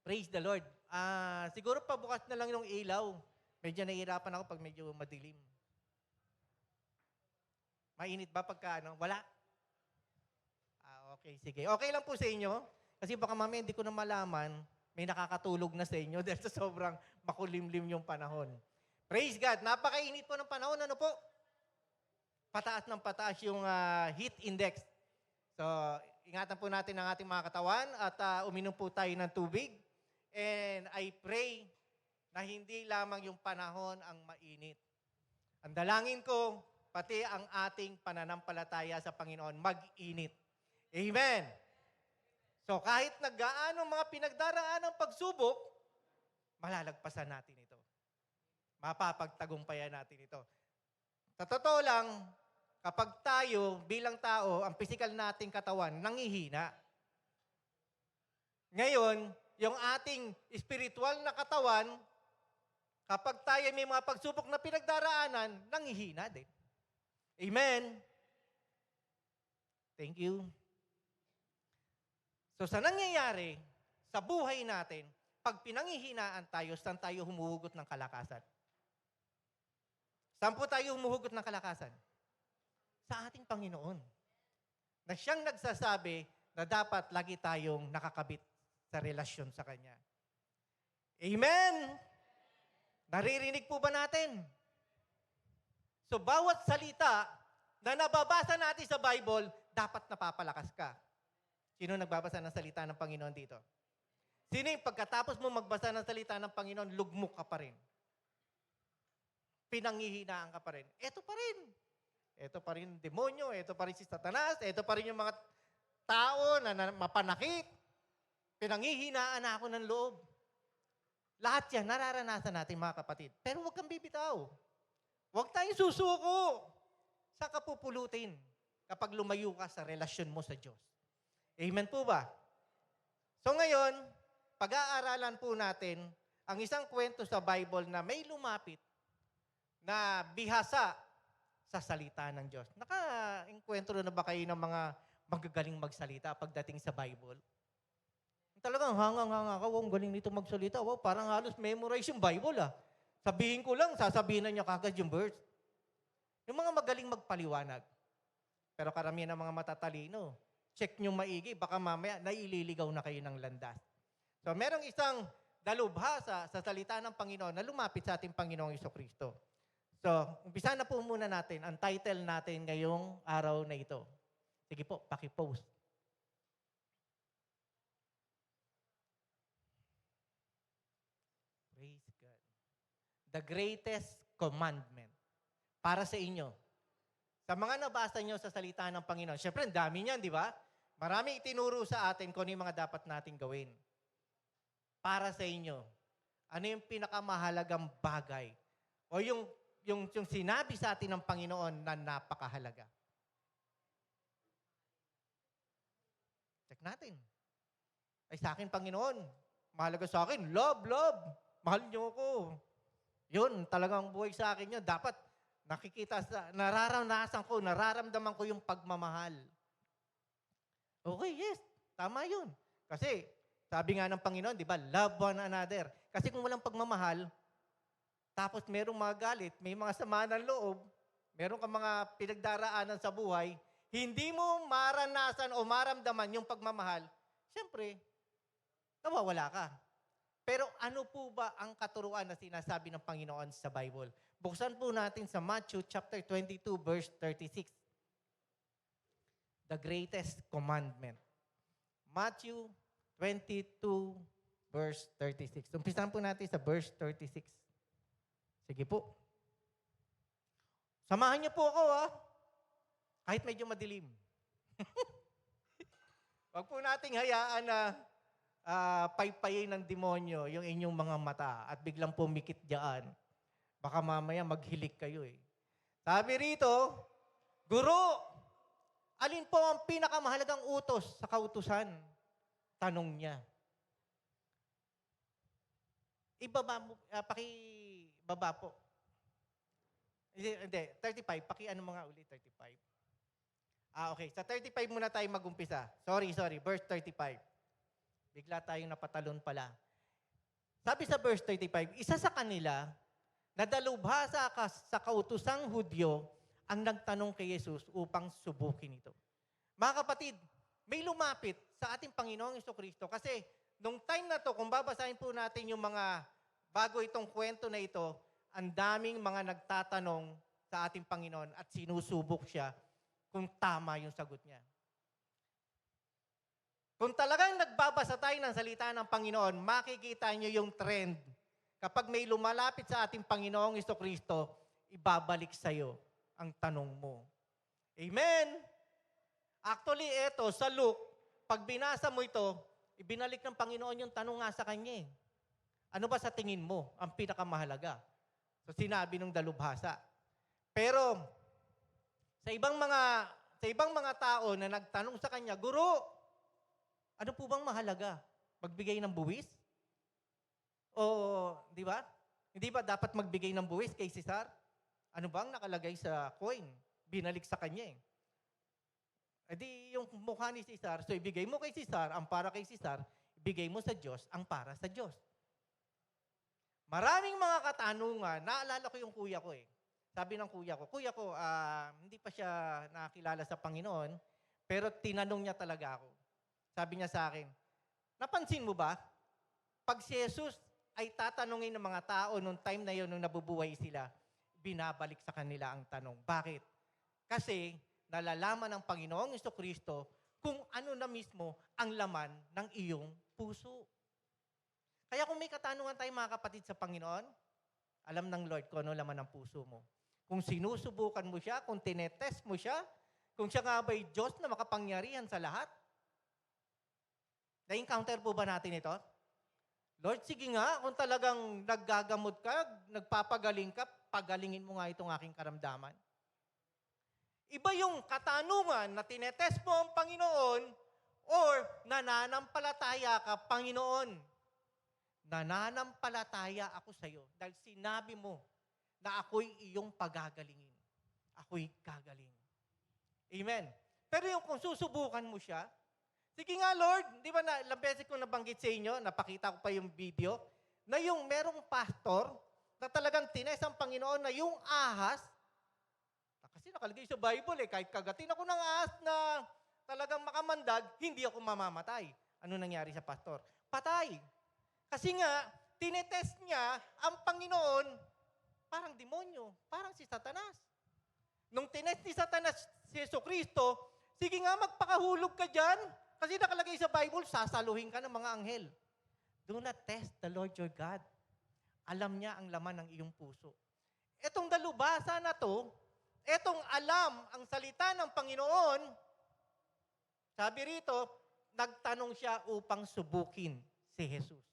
Praise the Lord. Siguro pabukas na lang yung ilaw. Medyo nahihirapan ako pag medyo madilim. Mainit ba pagka ano? Wala? Okay, sige. Okay lang po sa inyo. Kasi baka mamaya hindi ko na malaman, may nakakatulog na sa inyo dahil sa sobrang makulimlim yung panahon. Praise God. Napakainit po ng panahon. Ano po? Pataas ng pataas yung heat index. So, ingatan po natin ang ating mga katawan at uminom po tayo ng tubig. And I pray na hindi lamang yung panahon ang mainit. Ang dalangin ko, pati ang ating pananampalataya sa Panginoon, mag-init. Amen! So kahit naggaano mga pinagdaraan ng pagsubok, malalagpasan natin ito. Mapapagtagumpayan natin ito. Sa totoo lang, kapag tayo bilang tao, ang physical nating katawan, nangihina. Ngayon, yung ating spiritual na katawan, kapag tayo may mga pagsubok na pinagdaraanan, nangihina din. Amen? Thank you. So sa nangyayari, sa buhay natin, pag pinanghihinaan tayo, saan tayo humuhugot ng kalakasan? Saan po tayo humuhugot ng kalakasan? Sa ating Panginoon. Na siyang nagsasabi na dapat lagi tayong nakakabit sa relasyon sa Kanya. Amen! Naririnig po ba natin? So bawat salita na nababasa natin sa Bible, dapat napapalakas ka. Sino nagbabasa ng salita ng Panginoon dito? Sino yung pagkatapos mo magbasa ng salita ng Panginoon, lugmok ka pa rin? Pinanghihinaan ka pa rin. Ito pa rin. Ito pa rin demonyo, ito pa rin si Satanas, ito pa rin yung mga tao na mapanakit. Pinanghihinaan na ako ng loob. Lahat yan, nararanasan natin mga kapatid. Pero huwag kang bibitaw. Huwag tayong susuko sa kapupulutin kapag lumayo ka sa relasyon mo sa Diyos. Amen po ba? So ngayon, pag-aaralan po natin ang isang kwento sa Bible na may lumapit na bihasa sa salita ng Diyos. Naka-enkwentro na ba kayo ng mga magagaling magsalita pagdating sa Bible? Talagang hangang-hanga ka, ang galing nito magsalita. Wow, parang halos memorize yung Bible Sabihin ko lang, sasabihin na niya kagad yung verse. Yung mga magaling magpaliwanag. Pero karamihan ng mga matatalino, check nyo maigi, baka mamaya naililigaw na kayo ng landas. So merong isang dalubhasa sa salita ng Panginoon na lumapit sa ating Panginoong Jesucristo. So, umpisa na po muna natin ang title natin ngayong araw na ito. Sige po, paki-post. Praise God. The greatest commandment. Para sa inyo. Sa mga nabasa nyo sa salita ng Panginoon, syempre, ang dami niyan, di ba? Marami itinuro sa atin kung ano yung mga dapat nating gawin. Para sa inyo, ano yung pinakamahalagang bagay? O yung sinabi sa atin ng Panginoon na napakahalaga? Check natin. Ay, sa akin, Panginoon, mahalaga sa akin, love. Mahal niyo ako. Yun, talagang buhay sa akin yun. Dapat nakikita nararamdaman ko yung pagmamahal. Okay, yes. Tama yun. Kasi, sabi nga ng Panginoon, di ba, love one another. Kasi kung walang pagmamahal, tapos merong mga galit, may mga sama ng loob, meron kang mga pinagdaraanan sa buhay, hindi mo maranasan o maramdaman yung pagmamahal, siyempre, nawawala ka. Pero ano po ba ang katuruan na sinasabi ng Panginoon sa Bible? Buksan po natin sa Matthew chapter 22, verse 36. The greatest commandment. Matthew 22, verse 36. Umpisahan po natin sa verse 36. Sige po. Samahan niyo po ako, kahit medyo madilim. Huwag po nating hayaan na paypayin ng demonyo yung inyong mga mata at biglang pumikit diyan. Baka mamaya maghilik kayo Sabi rito, Guro, alin po ang pinakamahalagang utos sa kautusan? Tanong niya. Pakibaba po. Hindi, 35. Paki-ano mga uli, 35. Okay. Sa 35 muna tayo mag-umpisa. Sorry. Verse 35. Bigla tayong napatalon pala. Sabi sa verse 35, isa sa kanila, na dalubhasa sa kautusang Hudyo, ang nagtanong kay Jesus upang subukin ito. Mga kapatid, may lumapit sa ating Panginoong Jesucristo kasi nung time na to, kung babasahin po natin yung mga bago itong kwento na ito, ang daming mga nagtatanong sa ating Panginoon at sinusubok siya kung tama yung sagot niya. Kung talagang nagbabasa tayo ng salita ng Panginoon, makikita niyo yung trend. Kapag may lumalapit sa ating Panginoong Jesucristo, ibabalik sa iyo ang tanong mo. Amen? Actually, ito, sa Luke, pag binasa mo ito, ibinalik ng Panginoon yung tanong nga sa kanya. Ano ba sa tingin mo ang pinakamahalaga? So, sinabi ng dalubhasa. Pero, sa ibang mga tao na nagtanong sa kanya, Guro, ano po bang mahalaga? Magbigay ng buwis? O, di ba? Hindi ba dapat magbigay ng buwis kay Cesar? Ano bang nakalagay sa coin? Binalik sa kanya eh. E di yung mukha ni Cesar, so ibigay mo kay Cesar, ang para kay Cesar, ibigay mo sa Diyos, ang para sa Diyos. Maraming mga katanungan, naalala ko yung kuya ko eh. Sabi ng kuya ko, hindi pa siya nakakilala sa Panginoon, pero tinanong niya talaga ako. Sabi niya sa akin, napansin mo ba, pag si Jesus ay tatanungin ng mga tao nung time na yun, nung nabubuhay sila, binabalik sa kanila ang tanong. Bakit? Kasi nalalaman ng Panginoong Jesucristo kung ano na mismo ang laman ng iyong puso. Kaya kung may katanungan tayo mga kapatid sa Panginoon, alam ng Lord kung ano laman ng puso mo. Kung sinusubukan mo siya, kung tinetest mo siya, kung siya nga ba'y Diyos na makapangyarihan sa lahat. Na-encounter po ba natin ito? Lord, sige nga, kung talagang naggagamot ka, nagpapagaling ka, pagalingin mo nga itong aking karamdaman. Iba yung katanungan na tinetest mo ang Panginoon or nananampalataya ka, Panginoon. Nananampalataya ako sa iyo dahil sinabi mo na ako'y iyong pagagalingin. Ako'y gagaling. Amen. Pero yung kung susubukan mo siya, sige nga Lord, di ba na ilang beses ko nabanggit sa inyo, napakita ko pa yung video, na yung merong pastor na talagang tinest ang Panginoon na yung ahas, kasi nakalagay sa Bible kahit kagatin ako ng ahas na talagang makamandag, hindi ako mamamatay. Ano nangyari sa pastor? Patay. Kasi nga, tinetest niya ang Panginoon, parang demonyo, parang si Satanas. Nung tinest ni Satanas si Jesucristo, sige nga magpakahulog ka dyan, kasi nakalagay sa Bible, sasaluhin ka ng mga anghel. Do not test the Lord your God. Alam niya ang laman ng iyong puso. Etong dalubhasa na to, etong alam ang salita ng Panginoon, sabi rito, nagtanong siya upang subukin si Jesus.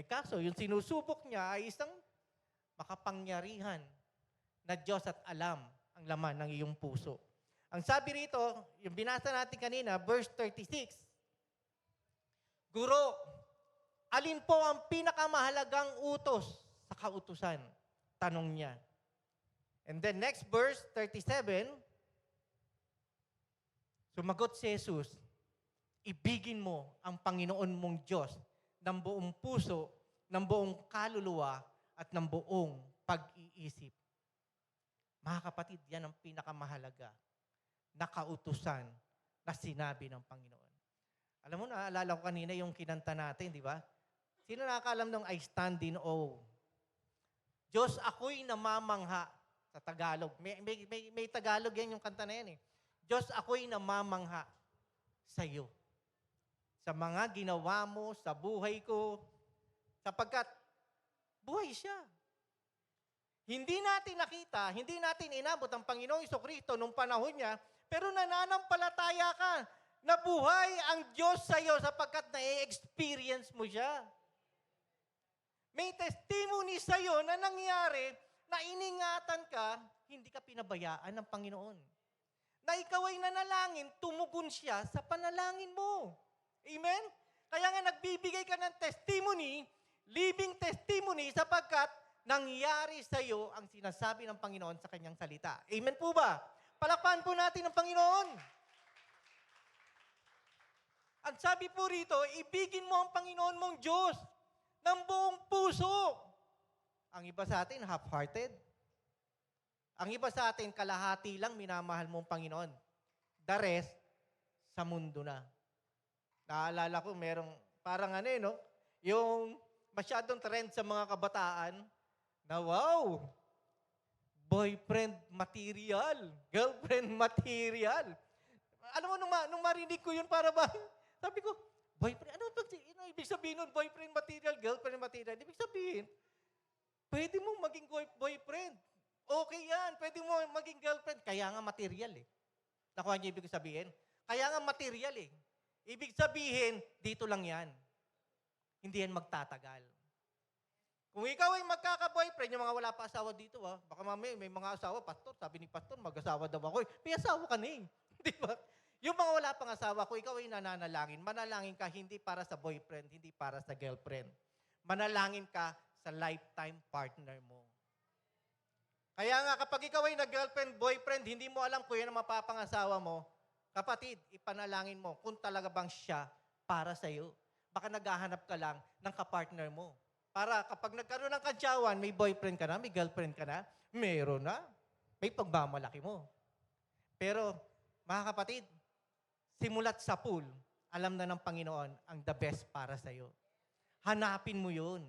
Kaso, yung sinusubok niya ay isang makapangyarihan na Diyos at alam ang laman ng iyong puso. Ang sabi rito, yung binasa natin kanina, verse 36, Guro, alin po ang pinakamahalagang utos sa kautusan? Tanong niya. And then next verse, 37, sumagot si Jesus, ibigin mo ang Panginoon mong Diyos ng buong puso, ng buong kaluluwa, at ng buong pag-iisip. Mga kapatid, yan ang pinakamahalaga na kautusan na sinabi ng Panginoon. Alam mo, naalala ko kanina yung kinanta natin, di ba? Sino nakakalam ng I stand in awe? Diyos, ako'y namamangha sa Tagalog. May Tagalog yan yung kanta na yan eh. Diyos, ako'y namamangha sa iyo. Sa mga ginawa mo, sa buhay ko, sapagkat buhay siya. Hindi natin nakita, hindi natin inabot ang Panginoong Jesucristo nung panahon niya, pero nananampalataya ka na buhay ang Diyos sa iyo sapagkat na-experience mo siya. May testimony sa iyo na nangyari na iningatan ka, hindi ka pinabayaan ng Panginoon. Na ikaw ay nanalangin, tumugon siya sa panalangin mo. Amen? Kaya nga nagbibigay ka ng testimony, living testimony, sapagkat nangyari sa iyo ang sinasabi ng Panginoon sa kanyang salita. Amen po ba? Palakpakan po natin ang Panginoon. Ang sabi po rito, ibigin mo ang Panginoon mong Diyos ng buong puso. Ang iba sa atin, half-hearted. Ang iba sa atin, kalahati lang minamahal mong Panginoon. The rest, sa mundo na. Naalala ko, merong, parang ano no? Yung masyadong trend sa mga kabataan, na wow, boyfriend material, girlfriend material. Alam mo, nung marinig ko yun, para ba, sabi ko, boyfriend, ano ibig sabihin nun, boyfriend material, girlfriend material? Ibig sabihin, pwede mong maging boyfriend. Okay yan, pwede mo maging girlfriend. Kaya nga material eh. Nakuha niyo ibig sabihin? Kaya nga material eh. Ibig sabihin, dito lang yan. Hindi yan magtatagal. Kung ikaw ay magkaka-boyfriend, yung mga wala pa asawa dito, baka mamaya may mga asawa, pastor, sabi ni pastor, mag-asawa daw ako. May asawa ka na eh. Di ba? Yung mga wala pang asawa, kung ikaw ay nananalangin, manalangin ka hindi para sa boyfriend, hindi para sa girlfriend. Manalangin ka sa lifetime partner mo. Kaya nga, kapag ikaw ay nag-girlfriend, boyfriend, hindi mo alam kung yan ang mapapangasawa mo, kapatid, ipanalangin mo kung talaga bang siya para sa'yo. Baka naghahanap ka lang ng kapartner mo. Para kapag nagkaroon ng kantsawan, may boyfriend ka na, may girlfriend ka na, meron na. May pagmamalaki mo. Pero, mga kapatid, simulat sa pool, alam na ng Panginoon ang the best para sa'yo. Hanapin mo yun.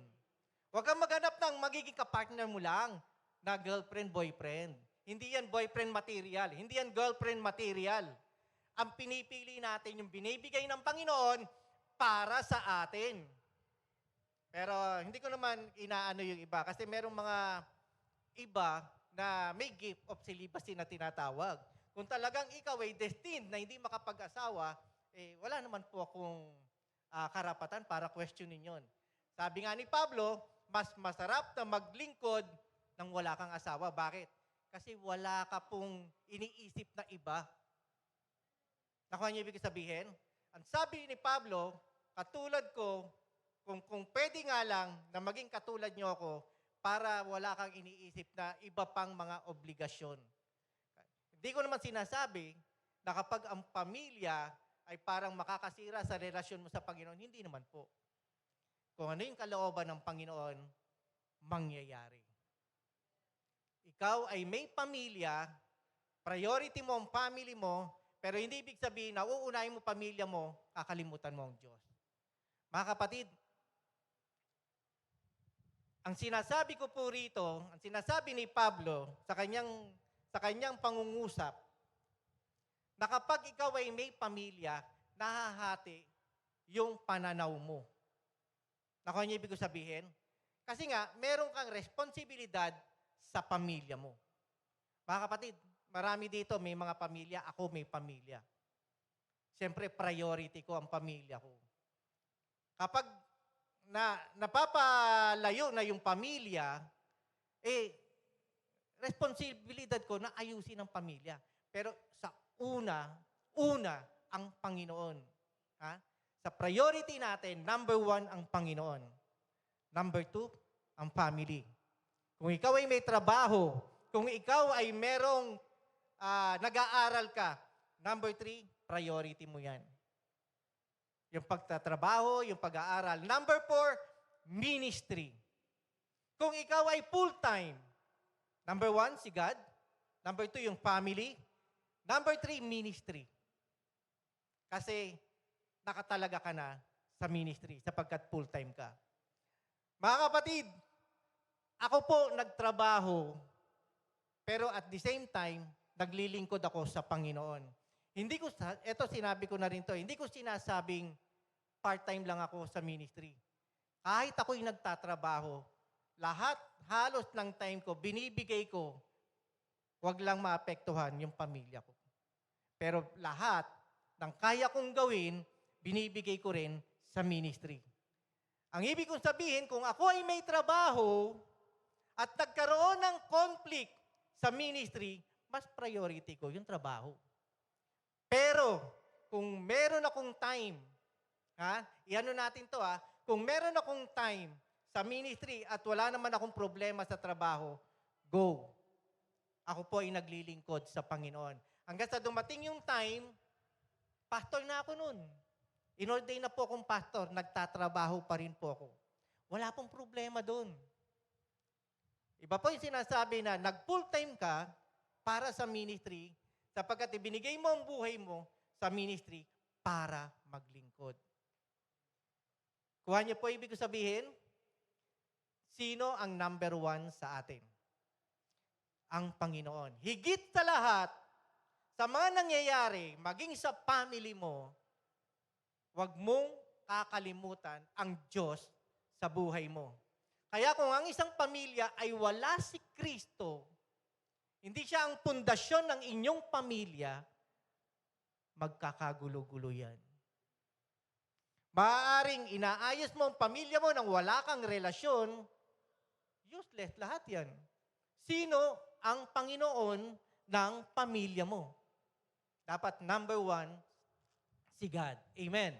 Huwag kang maghanap ng magiging kapartner mo lang na girlfriend, boyfriend. Hindi yan boyfriend material. Hindi yan girlfriend material. Ang pinipili natin yung binibigay ng Panginoon para sa atin. Pero hindi ko naman inaano yung iba kasi merong mga iba na may gift of celibacy na tinatawag. Kung talagang ikaw ay destined na hindi makapag-asawa, wala naman po akong karapatan para questionin yon. Sabi nga ni Pablo, mas masarap na maglingkod nang wala kang asawa. Bakit? Kasi wala ka pong iniisip na iba. Nakuha niyo ibig sabihin? Ang sabi ni Pablo, katulad ko, kung pwede nga lang na maging katulad niyo ako para wala kang iniisip na iba pang mga obligasyon. Hindi ko naman sinasabi na kapag ang pamilya ay parang makakasira sa relasyon mo sa Panginoon, hindi naman po. Kung ano yung kalooban ng Panginoon, mangyayari. Ikaw ay may pamilya, priority mo ang family mo, pero hindi ibig sabihin na uunahin mo pamilya mo, kakalimutan mo ang Diyos. Mga kapatid, ang sinasabi ko po rito, ang sinasabi ni Pablo sa kanyang pangungusap, na kapag ikaw ay may pamilya, nahahati yung pananaw mo. Nakuha niyo ibig sabihin? Kasi nga, meron kang responsibilidad sa pamilya mo. Mga kapatid, marami dito may mga pamilya, ako may pamilya. Siyempre, priority ko ang pamilya ko. Kapag napapalayo na yung pamilya, responsibilidad ko na ayusin ang pamilya. Pero sa una ang Panginoon. Ha? Sa priority natin, number 1 ang Panginoon. Number 2, ang family. Kung ikaw ay may trabaho, kung ikaw ay merong nag-aaral ka, number 3, priority mo yan. Yung pagtatrabaho, yung pag-aaral. Number 4, ministry. Kung ikaw ay full-time, number 1, si God. Number 2, yung family. Number 3, ministry. Kasi nakatalaga ka na sa ministry sapagkat full-time ka. Mga kapatid, ako po nagtrabaho, pero at the same time, naglilingkod ako sa Panginoon. Hindi ko, eto sinabi ko na rin to, hindi ko sinasabing part-time lang ako sa ministry. Kahit ako'y nagtatrabaho, halos ng time ko, binibigay ko, wag lang maapektuhan yung pamilya ko. Pero lahat ng kaya kong gawin, binibigay ko rin sa ministry. Ang ibig kong sabihin, kung ako ay may trabaho at nagkaroon ng conflict sa ministry, mas priority ko yung trabaho. Pero, kung meron akong time, iano natin to kung meron akong time sa ministry at wala naman akong problema sa trabaho, go. Ako po ay naglilingkod sa Panginoon. Hanggang sa dumating yung time, pastor na ako nun. Inordain na po akong pastor, nagtatrabaho pa rin po ako. Wala pong problema doon. Iba po yung sinasabi na nag-full-time ka para sa ministry sapagkat ibinigay mo ang buhay mo sa ministry para maglingkod. Kuha niyo po ibig ko sabihin, sino ang number one sa atin? Ang Panginoon. Higit sa lahat, sa mga nangyayari, maging sa family mo, huwag mong kakalimutan ang Diyos sa buhay mo. Kaya kung ang isang pamilya ay wala si Kristo, hindi siya ang pundasyon ng inyong pamilya, magkakagulo-gulo yan. Maaaring inaayos mo ang pamilya mo nang wala kang relasyon, useless lahat yan. Sino ang Panginoon ng pamilya mo? Dapat number one, si God. Amen.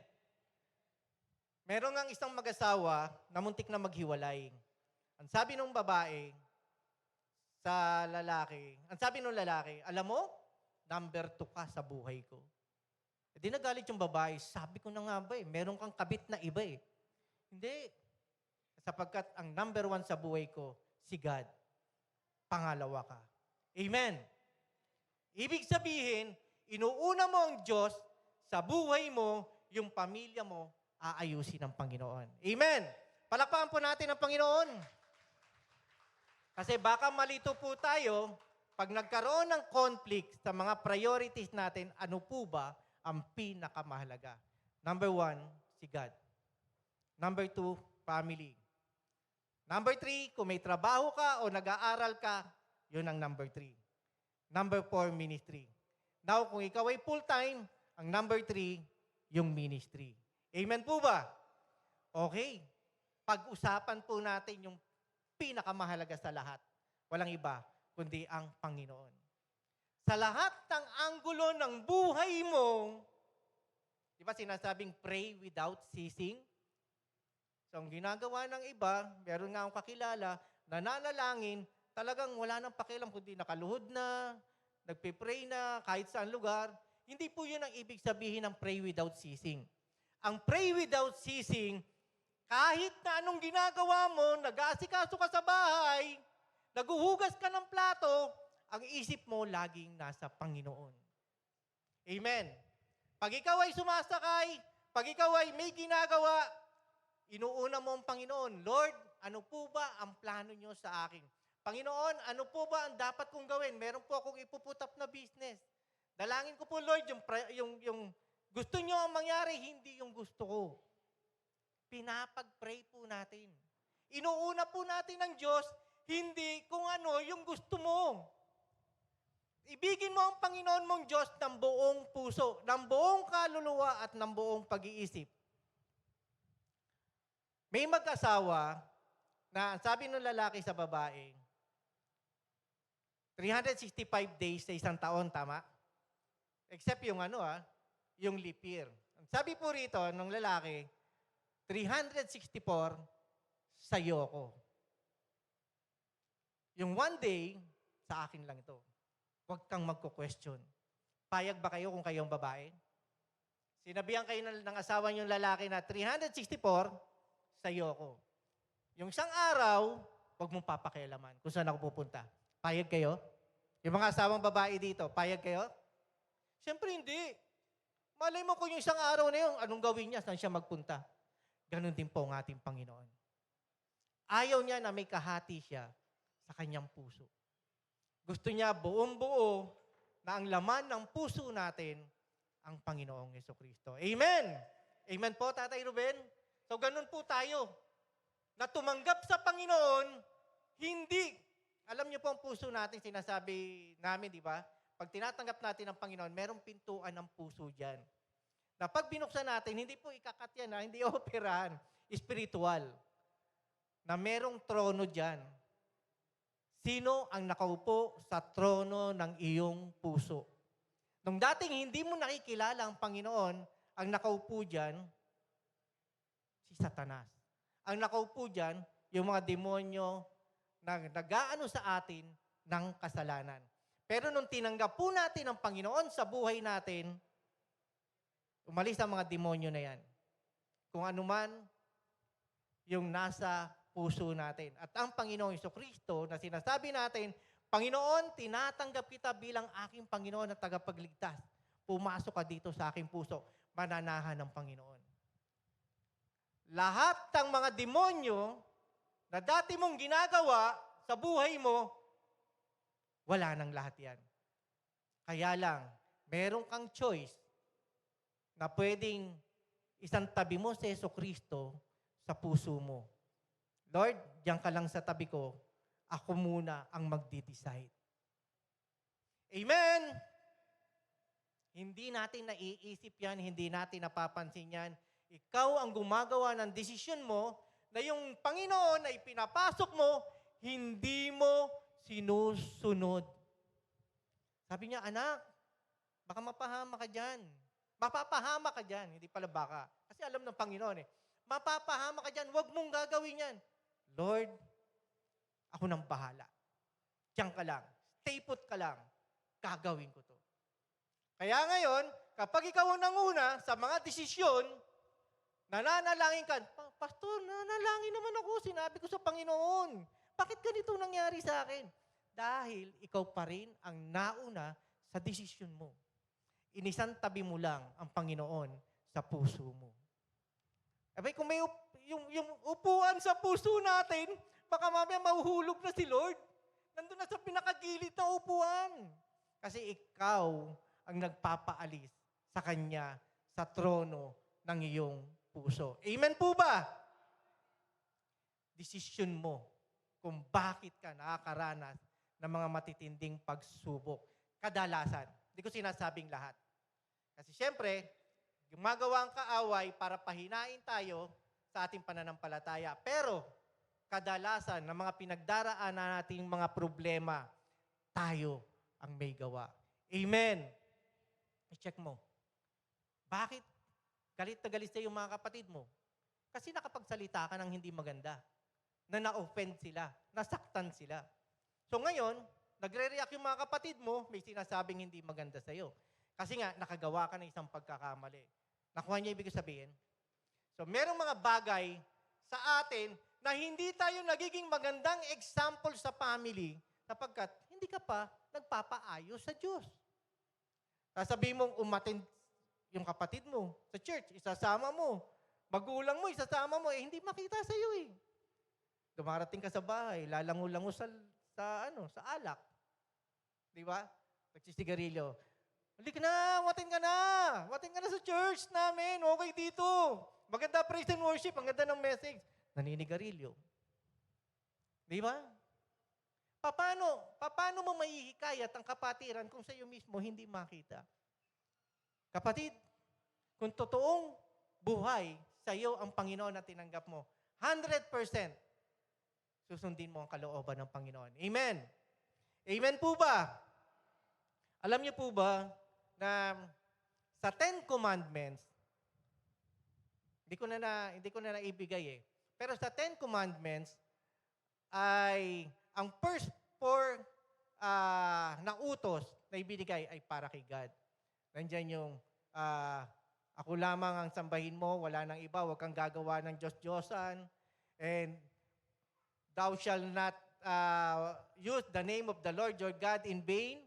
Meron ngang isang mag-asawa na muntik na maghiwalay. Ang sabi ng babae sa lalaki, ang sabi ng lalaki, alam mo, number 2 ka sa buhay ko. E di nagalit yung babae, sabi ko na nga ba meron kang kabit na iba Hindi. Sapagkat ang number 1 sa buhay ko, si God. Pangalawa ka. Amen. Ibig sabihin, inuuna mo ang Diyos sa buhay mo, yung pamilya mo, aayusin ng Panginoon. Amen. Palakpakan po natin ang Panginoon. Kasi baka malito po tayo, pag nagkaroon ng conflict sa mga priorities natin, ano po ba ang pinakamahalaga? Number 1, si God. Number 2, family. Number 3, kung may trabaho ka o nag-aaral ka, yun ang number 3. Number 4, ministry. Now, kung ikaw ay full-time, ang number 3, yung ministry. Amen po ba? Okay. Pag-usapan po natin yung pinakamahalaga sa lahat. Walang iba, kundi ang Panginoon. Sa lahat ng anggulo ng buhay mo, di ba sinasabing pray without ceasing? So, ang ginagawa ng iba, meron nga akong kakilala, nananalangin, talagang wala nang pakialam, kundi nakaluhod na, nagpipray na, kahit saan lugar. Hindi po yun ang ibig sabihin ng pray without ceasing. Ang pray without ceasing, kahit na anong ginagawa mo, nag-aasikaso ka sa bahay, naguhugas ka ng plato, ang isip mo laging nasa Panginoon. Amen. Pag ikaw ay sumasakay, pag ikaw ay may ginagawa, inuuna mo ang Panginoon. Lord, ano po ba ang plano nyo sa akin? Panginoon, ano po ba ang dapat kong gawin? Meron po akong ipuputap na business. Dalangin ko po, Lord, yung gusto nyo ang mangyari, hindi yung gusto ko. Pinapag-pray po natin. Inuuna po natin ang Diyos, hindi kung ano yung gusto mo. Ibigin mo ang Panginoon mong Diyos ng buong puso, ng buong kaluluwa at ng buong pag-iisip. May mag-asawa na sabi ng lalaki sa babae, 365 days sa isang taon, tama? Except yung yung leap year. Sabi po rito ng lalaki, 364 sa iyo ko. Yung one day, sa akin lang ito. Huwag kang magko-question. Payag ba kayo kung kayong babae? Sinabihan kayo ng asawa niyong lalaki na 364 sa iyo ko. Yung isang araw, huwag mong papakialaman kung saan ako pupunta. Payag kayo? Yung mga asawang babae dito, payag kayo? Siyempre hindi. Malay mo kung yung isang araw na yun, anong gawin niya, saan siya magpunta? Ganon din po ang ating Panginoon. Ayaw niya na may kahati siya sa kanyang puso. Gusto niya buong buo na ang laman ng puso natin ang Panginoong Jesucristo. Amen! Amen po, Tatay Ruben? So ganon po tayo. Na tumanggap sa Panginoon, hindi. Alam niyo po ang puso natin, sinasabi namin, di ba? Pag tinatanggap natin ang Panginoon, merong pintuan ng puso dyan. Na pag binuksan natin, hindi po ikakat yan, hindi operahan, spiritual. Na merong trono dyan. Sino ang nakaupo sa trono ng iyong puso? Nung dating hindi mo nakikilala ang Panginoon, ang nakaupo dyan, si Satanas. Ang nakaupo dyan, yung mga demonyo na nag-aano sa atin ng kasalanan. Pero nung tinanggap po natin ang Panginoon sa buhay natin, umalis ang mga demonyo na yan. Kung ano man, yung nasa puso natin. At ang Panginoong Jesucristo na sinasabi natin, Panginoon, tinatanggap kita bilang aking Panginoon at tagapagligtas. Pumasok ka dito sa aking puso. Mananahan ng Panginoon. Lahat ng mga demonyo na dati mong ginagawa sa buhay mo, wala nang lahat yan. Kaya lang, meron kang choice na pwedeng isang tabi mo si Jesucristo sa puso mo. Lord, diyan ka lang sa tabi ko. Ako muna ang magdi-decide. Amen! Hindi natin naiisip yan, hindi natin napapansin yan. Ikaw ang gumagawa ng desisyon mo na yung Panginoon ay pinapasok mo, hindi mo sinusunod. Sabi niya, anak, baka mapahama ka dyan. Mapapahama ka dyan, hindi pala baka. Kasi alam ng Panginoon mapapahama ka dyan, huwag mong gagawin yan. Lord, ako nang bahala. Diyan ka lang. Stay put ka lang. Gagawin ko to. Kaya ngayon, kapag ikaw ang nanguna sa mga desisyon, nananalangin ka, Pastor, nanalangin naman ako. Sinabi ko sa Panginoon. Bakit ganito nangyari sa akin? Dahil ikaw pa rin ang nauna sa desisyon mo. Inisantabi mo lang ang Panginoon sa puso mo. Abay, kung may yung upuan sa puso natin, baka mamaya mahuhulog na si Lord. Nandun na sa pinakagilid na upuan. Kasi ikaw ang nagpapaalis sa Kanya sa trono ng iyong puso. Amen po ba? Desisyon mo kung bakit ka nakakaranas ng mga matitinding pagsubok. Kadalasan. Hindi ko sinasabing lahat. Kasi siyempre, gumagawa ang kaaway para pahinain tayo sa ating pananampalataya. Pero, kadalasan ng mga pinagdaraanan nating mga problema, tayo ang may gawa. Amen. I-check mo. Bakit galit na galit sa yung mga kapatid mo? Kasi nakapagsalita ka ng hindi maganda. Na na-offend sila. Nasaktan sila. So ngayon, nagre-react yung mga kapatid mo, may sinasabing hindi maganda sa'yo. Kasi nga, nakagawa ka ng isang pagkakamali. Nakuha niya ibig sabihin? So, merong mga bagay sa atin na hindi tayo nagiging magandang example sa family sapagkat hindi ka pa nagpapaayos sa Diyos. Sasabihin mong umattend yung kapatid mo sa church, isasama mo. Magulang mo, isasama mo, hindi makita sa iyo eh. Dumarating ka sa bahay, lalango-lango sa alak. Di ba? Nagsisigarilyo. Hali ka na, watin ka na. Watin ka na sa church namin. Okay dito. Maganda praise and worship. Ang ganda ng message. Naninigarilyo. Di ba? Paano mo maihikayat ang kapatiran kung sa iyo mismo hindi makita? Kapatid, kung totoong buhay sa iyo ang Panginoon na tinanggap mo, 100% susundin mo ang kalooban ng Panginoon. Amen. Amen po ba? Alam niyo po ba na sa 10 Commandments, hindi ko na naibigay eh. Pero sa 10 Commandments ay ang first 4 na utos na ibinigay ay para kay God. Nandiyan yung ako lamang ang sambahin mo, wala nang iba, huwag kang gagawa ng Diyos-Diyosan, and thou shall not use the name of the Lord your God in vain,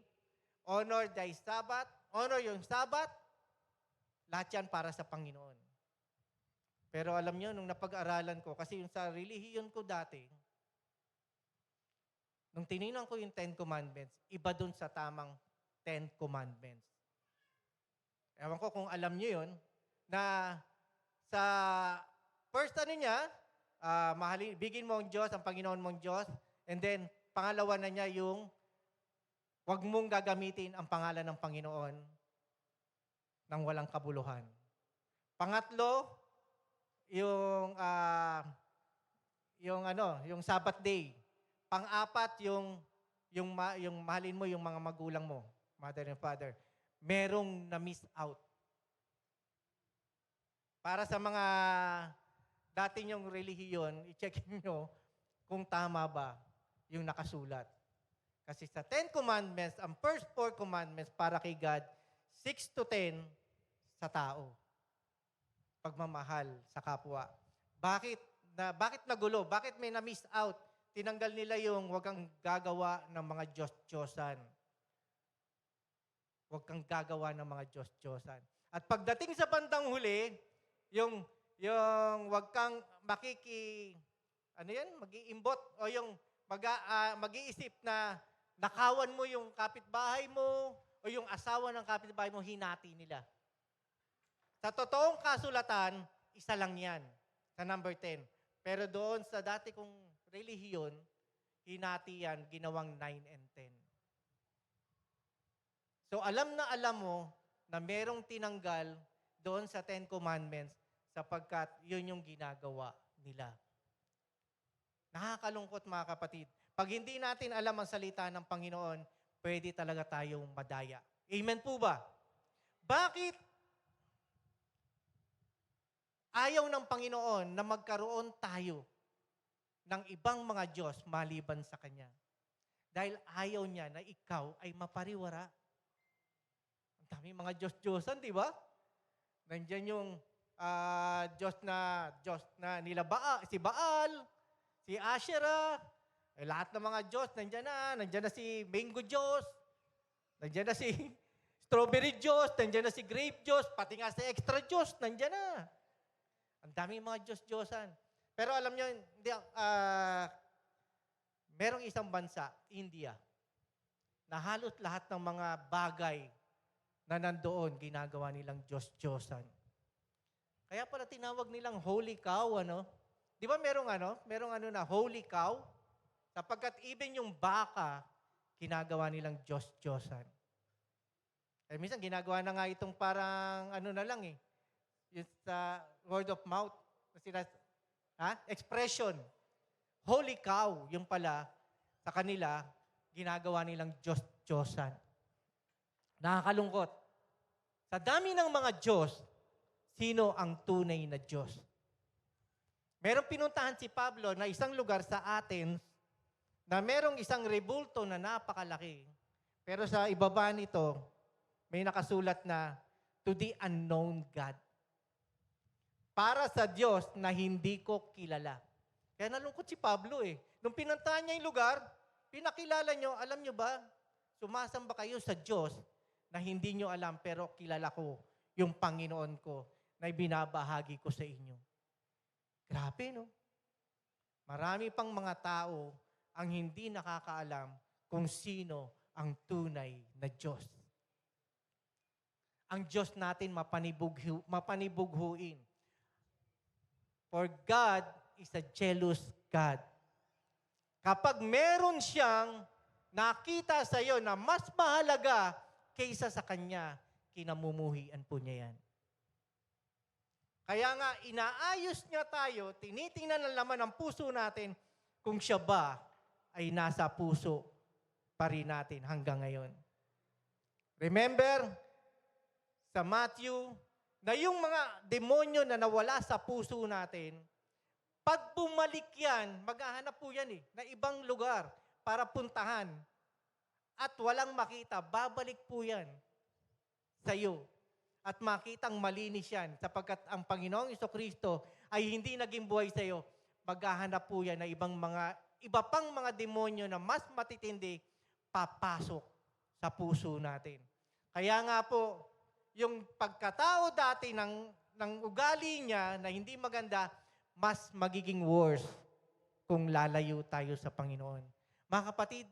honor thy Sabbath, honor yung Sabbath, lahat yan para sa Panginoon. Pero alam nyo, nung napag-aralan ko, kasi yung sa relihiyon ko dati, nung tinignan ko yung 10 Commandments, iba dun sa tamang 10 Commandments. Ewan ko kung alam nyo yun, na sa first niya, bigin mo ang Diyos, ang Panginoon mong Diyos, and then, pangalawa na niya yung huwag mong gagamitin ang pangalan ng Panginoon nang walang kabuluhan. Pangatlo, yung Sabbath day. Pang-apat, yung mahalin mo yung mga magulang mo, mother and father. Merong na-miss out. Para sa mga dati nyong relihiyon, i-check nyo kung tama ba yung nakasulat. Kasi sa 10 Commandments, ang first 4 Commandments para kay God, 6 to 10 sa tao. Pagmamahal sa kapwa. Bakit bakit nagulo? Bakit may na-miss out? Tinanggal nila yung huwag kang gagawa ng mga Diyos-Diyosan. Huwag kang gagawa ng mga Diyos-Diyosan. At pagdating sa bandang huli, yung huwag kang mag-iimbot o yung mag-iisip na nakawan mo yung kapitbahay mo o yung asawa ng kapitbahay mo, hinati nila. Sa totoong kasulatan, isa lang yan, sa number 10. Pero doon sa dati kong relihiyon, hinati yan, ginawang 9 and 10. So alam na alam mo na merong tinanggal doon sa 10 Commandments sapagkat yun yung ginagawa nila. Nakakalungkot mga kapatid. Pag hindi natin alam ang salita ng Panginoon, pwede talaga tayong madaya. Amen po ba? Bakit ayaw ng Panginoon na magkaroon tayo ng ibang mga Diyos maliban sa Kanya? Dahil ayaw niya na ikaw ay mapariwara. Ang dami mga Diyos-Diyosan, di ba? Nandiyan yung Diyos na nila si Baal, si Asherah, lahat ng mga Diyos, nandiyan na si Mango Diyos, nandiyan na si Strawberry Diyos, nandiyan na si Grape Diyos, pati nga si Extra Diyos, nandiyan na. Ang daming mga Diyos-Diyosan. Pero alam nyo, merong isang bansa, India, na halos lahat ng mga bagay na nandoon, ginagawa nilang Diyos-Diyosan. Kaya pala tinawag nilang Holy Cow, Di ba merong na Holy Cow? Sapagkat even yung baka, ginagawa nilang Diyos-Diyosan. Eh, minsan ginagawa na nga itong parang na lang yung sa word of mouth, expression. Holy Cow, yung pala, sa kanila, ginagawa nilang Diyos-Diyosan. Nakakalungkot. Sa dami ng mga Diyos, sino ang tunay na Diyos? Merong pinuntahan si Pablo na isang lugar sa Athens na merong isang rebulto na napakalaki. Pero sa ibaba nito, may nakasulat na, to the unknown God. Para sa Diyos na hindi ko kilala. Kaya nalungkot si Pablo Nung pinuntahan niya yung lugar, pinakilala niyo, alam niyo ba, sumasamba kayo sa Diyos na hindi niyo alam pero kilala ko yung Panginoon ko na ibinabahagi ko sa inyo. Grabe, no? Marami pang mga tao ang hindi nakakaalam kung sino ang tunay na Diyos. Ang Diyos natin mapanibughuin. For God is a jealous God. Kapag meron siyang nakita sa iyo na mas mahalaga kaysa sa Kanya, kinamumuhian po niya yan. Kaya nga, inaayos niya tayo, tinitingnan ang laman ng puso natin kung siya ba ay nasa puso pa rin natin hanggang ngayon. Remember, sa Matthew, na yung mga demonyo na nawala sa puso natin, pag bumalik yan, maghahanap po yan na ibang lugar para puntahan. At walang makita, babalik po yan sa iyo. At makitang malinis yan, sapagkat ang Panginoong Jesucristo ay hindi naging buhay sa iyo, maghahanap po yan na iba pang mga demonyo na mas matitindi, papasok sa puso natin. Kaya nga po, yung pagkatao dati ng ugali niya na hindi maganda, mas magiging worse kung lalayo tayo sa Panginoon. Mga kapatid,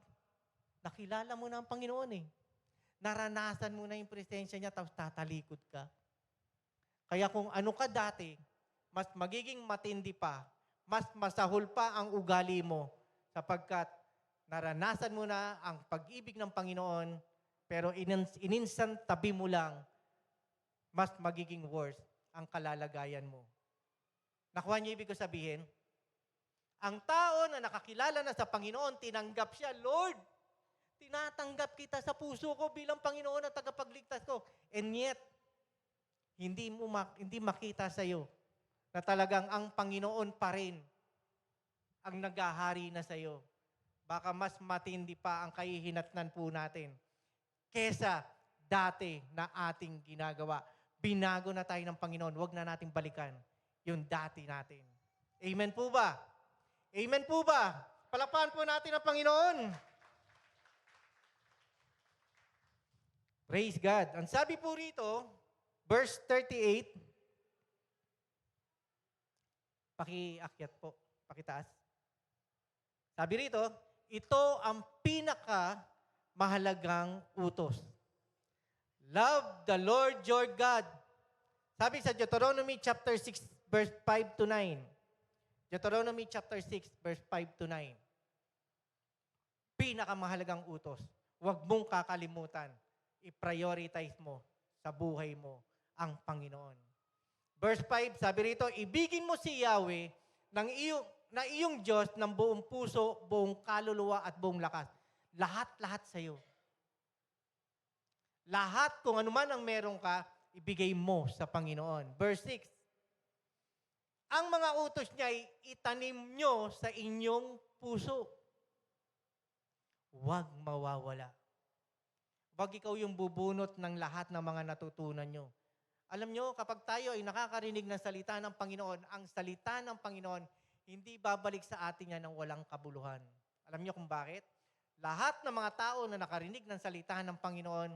nakilala mo na ang Panginoon Naranasan mo na yung presensya niya, tapos tatalikod ka. Kaya kung ano ka dati, mas magiging matindi pa, mas masahol pa ang ugali mo, sapagkat naranasan mo na ang pag-ibig ng Panginoon, pero ininsan tabi mo lang, mas magiging worse ang kalalagayan mo. Nakuha niyo ibig ko sabihin? Ang tao na nakakilala na sa Panginoon, tinanggap siya, Lord, tinatanggap kita sa puso ko bilang Panginoon at tagapagligtas ko. And yet, hindi makita sa iyo na talagang ang Panginoon pa rin ang naghahari na sa iyo. Baka mas matindi pa ang kahihinatnan po natin kesa dati na ating ginagawa. Binago na tayo ng Panginoon. Huwag na nating balikan yung dati natin. Amen po ba? Amen po ba? Palakpakan po natin ang Panginoon. Praise God. Ang sabi po rito, verse 38, pakiakyat po, pakitaas. Sabi rito, ito ang mahalagang utos. Love the Lord your God. Sabi sa Deuteronomy chapter 6, verse 5 to 9. Deuteronomy chapter 6, verse 5 to 9. Pinakamahalagang utos. Huwag mong kakalimutan. I-prioritize mo sa buhay mo ang Panginoon. Verse 5, sabi rito, ibigin mo si Yahweh na iyong Diyos ng buong puso, buong kaluluwa at buong lakas. Lahat sa iyo. Lahat kung ano man ang meron ka, ibigay mo sa Panginoon. Verse 6, ang mga utos niya ay itanim nyo sa inyong puso. Huwag mawawala. Huwag ikaw yung bubunot ng lahat ng mga natutunan nyo. Alam nyo, kapag tayo ay nakakarinig ng salita ng Panginoon, ang salita ng Panginoon, hindi babalik sa atin yan ng walang kabuluhan. Alam nyo kung bakit? Lahat ng mga tao na nakarinig ng salita ng Panginoon,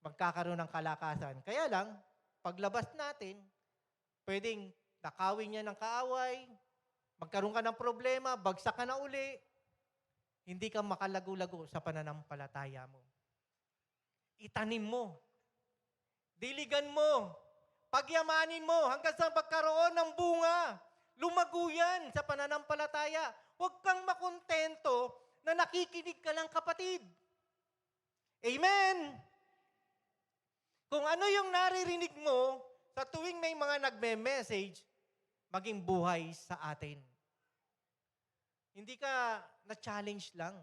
magkakaroon ng kalakasan. Kaya lang, paglabas natin, pwedeng nakawin niya ng kaaway, magkaroon ka ng problema, bagsak ka na uli, hindi ka makalago-lago sa pananampalataya mo. Itanim mo. Diligan mo. Pagyamanin mo hanggang sa pagkaroon ng bunga. Lumago yan sa pananampalataya. Huwag kang makontento na nakikinig ka lang, kapatid. Amen! Kung ano yung naririnig mo sa tuwing may mga nagme-message, maging buhay sa atin. Hindi ka na-challenge lang.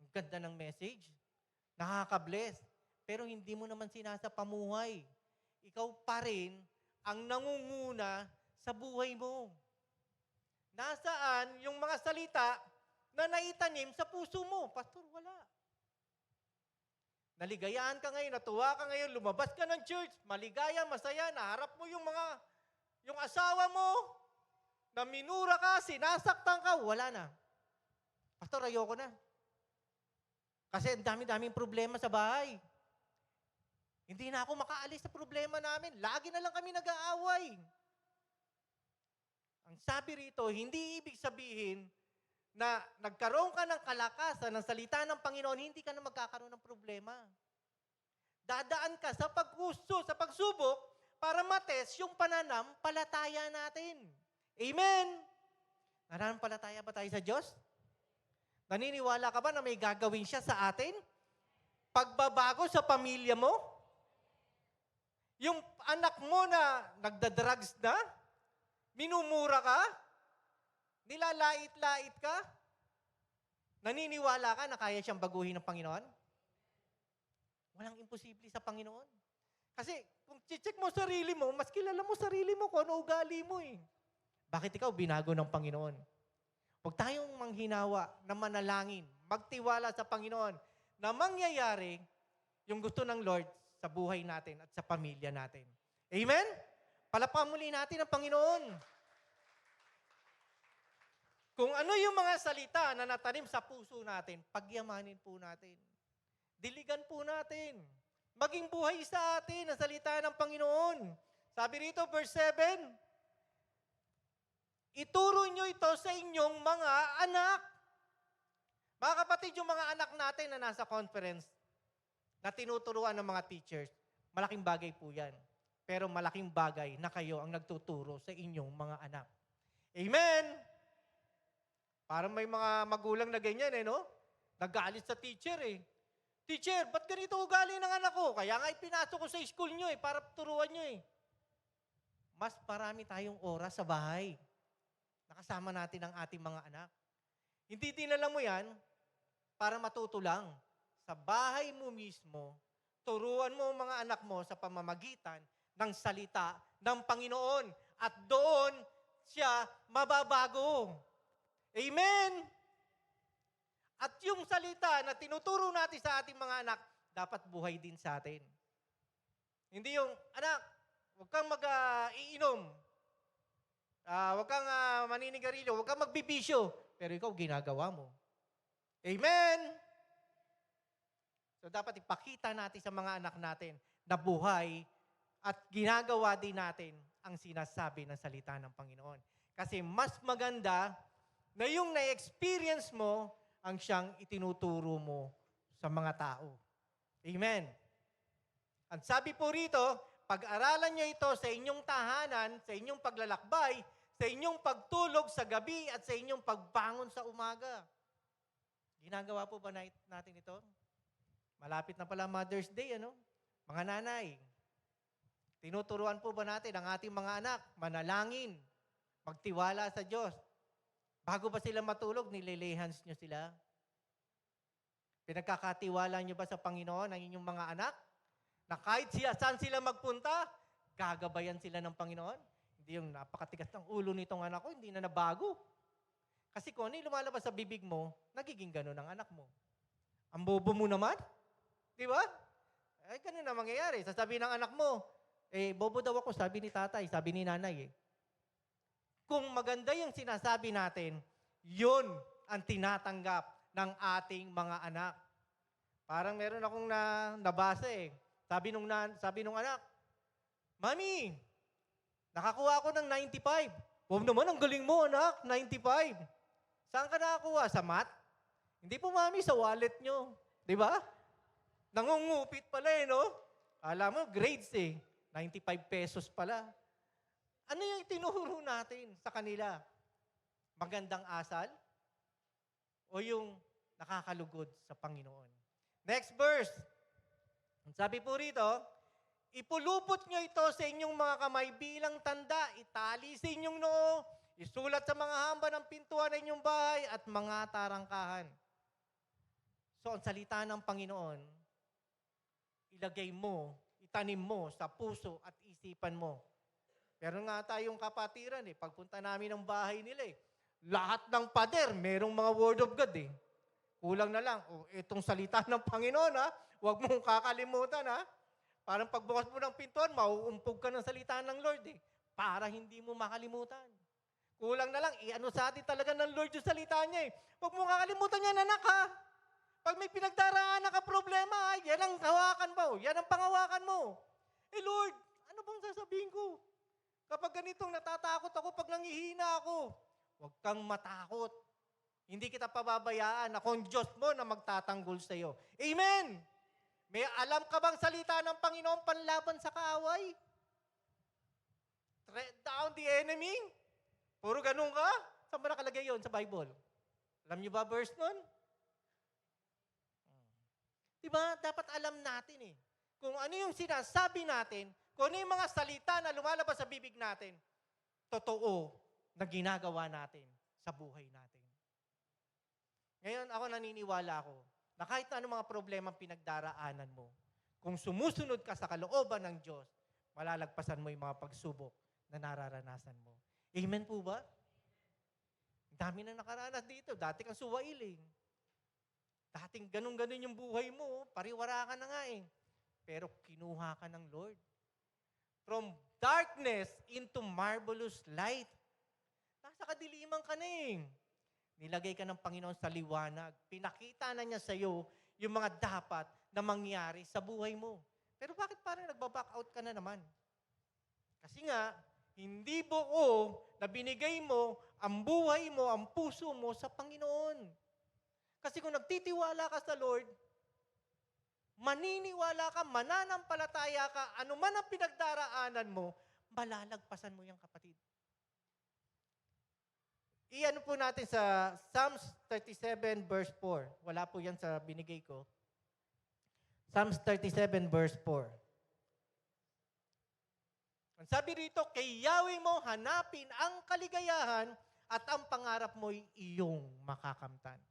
Ang ganda ng message. Nakaka-bless. Pero hindi mo naman sinasapamuhay. Ikaw pa rin ang nangunguna sa buhay mo. Nasaan yung mga salita na naitanim sa puso mo? Pastor, wala. Naligayaan ka ngayon, natuwa ka ngayon, lumabas ka ng church, maligaya, masaya, naharap mo yung asawa mo, na minura ka, sinasaktan ka, wala na. Pastor, ayoko na. Kasi ang dami-daming problema sa bahay. Hindi na ako makaalis sa problema namin. Lagi na lang kami nag-aaway. Ang sabi rito, hindi ibig sabihin na nagkaroon ka ng kalakasan ng salita ng Panginoon, hindi ka na magkakaroon ng problema. Dadaan ka sa paggusto, sa pagsubok, para matest yung pananampalataya natin. Amen? Nananampalataya ba tayo sa Diyos? Naniniwala ka ba na may gagawin siya sa atin? Pagbabago sa pamilya mo? Yung anak mo na nagda-drugs na? Minumura ka? Nilalait-lait ka? Naniniwala ka na kaya siyang baguhin ng Panginoon? Walang imposible sa Panginoon. Kasi kung check mo sarili mo, mas kilala mo sarili mo kung ano ugali mo eh. Bakit ikaw binago ng Panginoon? Huwag tayong manghinawa na manalangin, magtiwala sa Panginoon na mangyayari yung gusto ng Lord sa buhay natin at sa pamilya natin. Amen? Palakpakan muli natin ang Panginoon. Kung ano yung mga salita na natanim sa puso natin, pagyamanin po natin. Diligan po natin. Maging buhay sa atin ang salita ng Panginoon. Sabi rito, verse 7, ituro nyo ito sa inyong mga anak. Mga kapatid, yung mga anak natin na nasa conference, na tinuturuan ng mga teachers, malaking bagay po yan. Pero malaking bagay na kayo ang nagtuturo sa inyong mga anak. Amen! Parang may mga magulang na ganyan no? Nagalit sa teacher Teacher, ba't ganito ugali ng anak ko? Kaya nga ipinasok ko sa school nyo para turuan nyo Mas marami tayong oras sa bahay. Nakasama natin ang ating mga anak. Hindi dinala mo yan para matuto lang. Sa bahay mo mismo, turuan mo ang mga anak mo sa pamamagitan ng salita ng Panginoon. At doon siya mababago. Amen! At yung salita na tinuturo natin sa ating mga anak, dapat buhay din sa atin. Hindi yung, anak, huwag kang mag-iinom. Huwag kang maninigarilyo, huwag kang magbibisyo. Pero ikaw, ginagawa mo. Amen! So dapat ipakita natin sa mga anak natin na buhay at ginagawa din natin ang sinasabi ng salita ng Panginoon. Kasi mas maganda na yung na-experience mo ang siyang itinuturo mo sa mga tao. Amen. Ang sabi po rito, pag-aralan nyo ito sa inyong tahanan, sa inyong paglalakbay, sa inyong pagtulog sa gabi at sa inyong pagbangon sa umaga. Ginagawa po ba natin ito? Malapit na pala Mother's Day, ano? Mga nanay, tinuturuan po ba natin ang ating mga anak manalangin, magtiwala sa Diyos? Bago ba sila matulog, nililehans nyo sila? Pinagkakatiwala nyo ba sa Panginoon ang inyong mga anak? Na kahit saan sila magpunta, gagabayan sila ng Panginoon? Hindi yung napakatigas ng ulo nitong anak ko, hindi na nabago. Kasi kung ano yung lumalabas sa bibig mo, nagiging gano'n ang anak mo. Ang bobo mo naman? Di ba? Ay, ganun na mangyayari. Sasabihin ng anak mo, bobo daw ako, sabi ni tatay, sabi ni nanay. Kung maganda yung sinasabi natin, yun ang tinatanggap ng ating mga anak. Parang meron akong nabasa eh. Sabi nung anak, Mami, nakakuha ako ng 95. Wow naman, ang galing mo anak, 95. Saan ka nakakuha? Sa math? Hindi po mami, sa wallet nyo. Di ba? Nangungupit pala eh, no? Alam mo, grades eh. 95 pesos pala. Ano yung tinuro natin sa kanila? Magandang asal? O yung nakakalugod sa Panginoon? Next verse. Sabi po rito, ipulupot nyo ito sa inyong mga kamay bilang tanda, itali sa inyong noo, isulat sa mga hamba ng pintuan ng inyong bahay at mga tarangkahan. So, ang salita ng Panginoon, ilagay mo, itanim mo sa puso at isipan mo. Pero nga tayong kapatiran eh, pagpunta namin ng bahay nila eh, lahat ng pader, merong mga word of God eh. Kulang na lang, itong salita ng Panginoon ha, huwag mong kakalimutan ha. Parang pagbukas mo ng pintuan, mauumpog ka ng salita ng Lord eh, para hindi mo makalimutan. Kulang na lang, ano sa atin talaga ng Lord yung salita niya eh. Huwag mong kakalimutan yan anak ha. Pag may pinagdaraanan ka problema, yan ang hawakan mo, yan ang pangawakan mo. Lord, ano bang sasabihin ko? Kapag ganitong natatakot ako, pag nangihina ako, huwag kang matakot. Hindi kita pababayaan. Ako ang Diyos mo na magtatanggol sa iyo. Amen! May alam ka bang salita ng Panginoon panlaban sa kaaway? Tread down the enemy? Puro ganun ka? Saan ba nakalagay yun sa Bible? Alam niyo ba verse nun? Diba? Dapat alam natin eh. Kung ano yung sinasabi natin, kung ano yung mga salita na lumalabas sa bibig natin, totoo na ginagawa natin sa buhay natin. Ngayon, ako naniniwala ako na kahit na anong mga problema pinagdaraanan mo, kung sumusunod ka sa kalooban ng Diyos, malalagpasan mo yung mga pagsubok na nararanasan mo. Amen po ba? Dami na nakaranas dito. Dati kang suwailing. Dating ganun-ganun yung buhay mo, pariwara ka na nga eh. Pero kinuha ka ng Lord. From darkness into marvelous light. Nasa kadiliman ka na eh. Nilagay ka ng Panginoon sa liwanag. Pinakita na niya sa iyo yung mga dapat na mangyari sa buhay mo. Pero bakit parang nagbaback out ka na naman? Kasi nga, hindi buo na binigay mo ang buhay mo, ang puso mo sa Panginoon. Kasi kung nagtitiwala ka sa Lord, maniniwala ka, mananampalataya ka, ano man ang pinagdaraanan mo, malalagpasan mo yung kapatid. Iyan po natin sa Psalms 37 verse 4. Wala po yan sa binigay ko. Psalms 37 verse 4. Ang sabi rito, kay Yahweh mo hanapin ang kaligayahan at ang pangarap mo'y iyong makakamtan.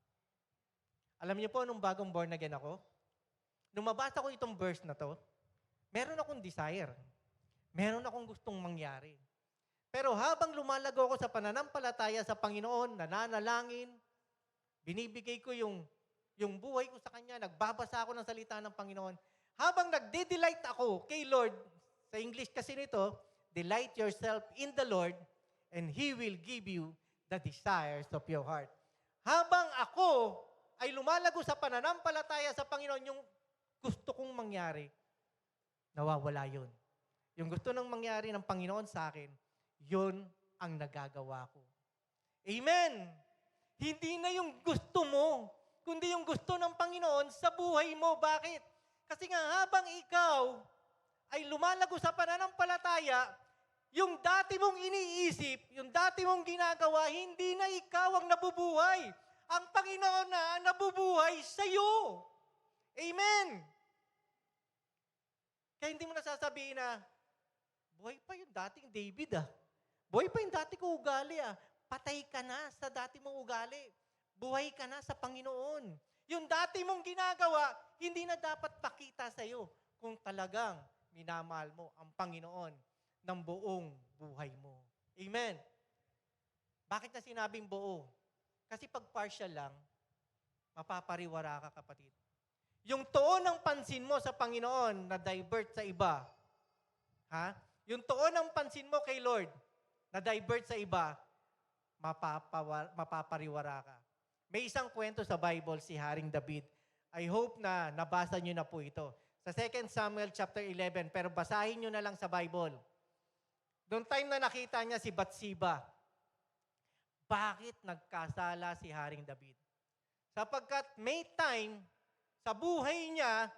Alam niyo po, nung bagong born again ako, nung mabasa ko itong verse na to, meron akong desire. Meron akong gustong mangyari. Pero habang lumalago ako sa pananampalataya sa Panginoon, nananalangin, binibigay ko yung buhay ko sa Kanya, nagbabasa ako ng salita ng Panginoon. Habang nagde-delight ako kay Lord, sa English kasi nito, delight yourself in the Lord, and He will give you the desires of your heart. Habang ako ay lumalago sa pananampalataya sa Panginoon, yung gusto kong mangyari, nawawala yun. Yung gusto nang mangyari ng Panginoon sa akin, yun ang nagagawa ko. Amen! Hindi na yung gusto mo, kundi yung gusto ng Panginoon sa buhay mo. Bakit? Kasi nga habang ikaw ay lumalago sa pananampalataya, yung dati mong iniisip, yung dati mong ginagawa, hindi na ikaw ang nabubuhay. Ang Panginoon na nabubuhay sa iyo. Amen! Kaya hindi mo nasasabihin na, buhay pa yung dating David Buhay pa yung dati ko ugali Patay ka na sa dati mong ugali. Buhay ka na sa Panginoon. Yung dati mong ginagawa, hindi na dapat pakita sa iyo kung talagang minamahal mo ang Panginoon ng buong buhay mo. Amen? Bakit na sinabing buo? Kasi pag partial lang, mapapariwara ka, kapatid. Yung tuon ng pansin mo sa Panginoon na divert sa iba, yung tuon ng pansin mo kay Lord na divert sa iba, mapapariwara ka. May isang kwento sa Bible si Haring David. I hope na nabasa nyo na po ito. Sa 2 Samuel chapter 11, pero basahin nyo na lang sa Bible. Doon time na nakita niya si Bathsheba, bakit nagkasala si Haring David? Sapagkat may time sa buhay niya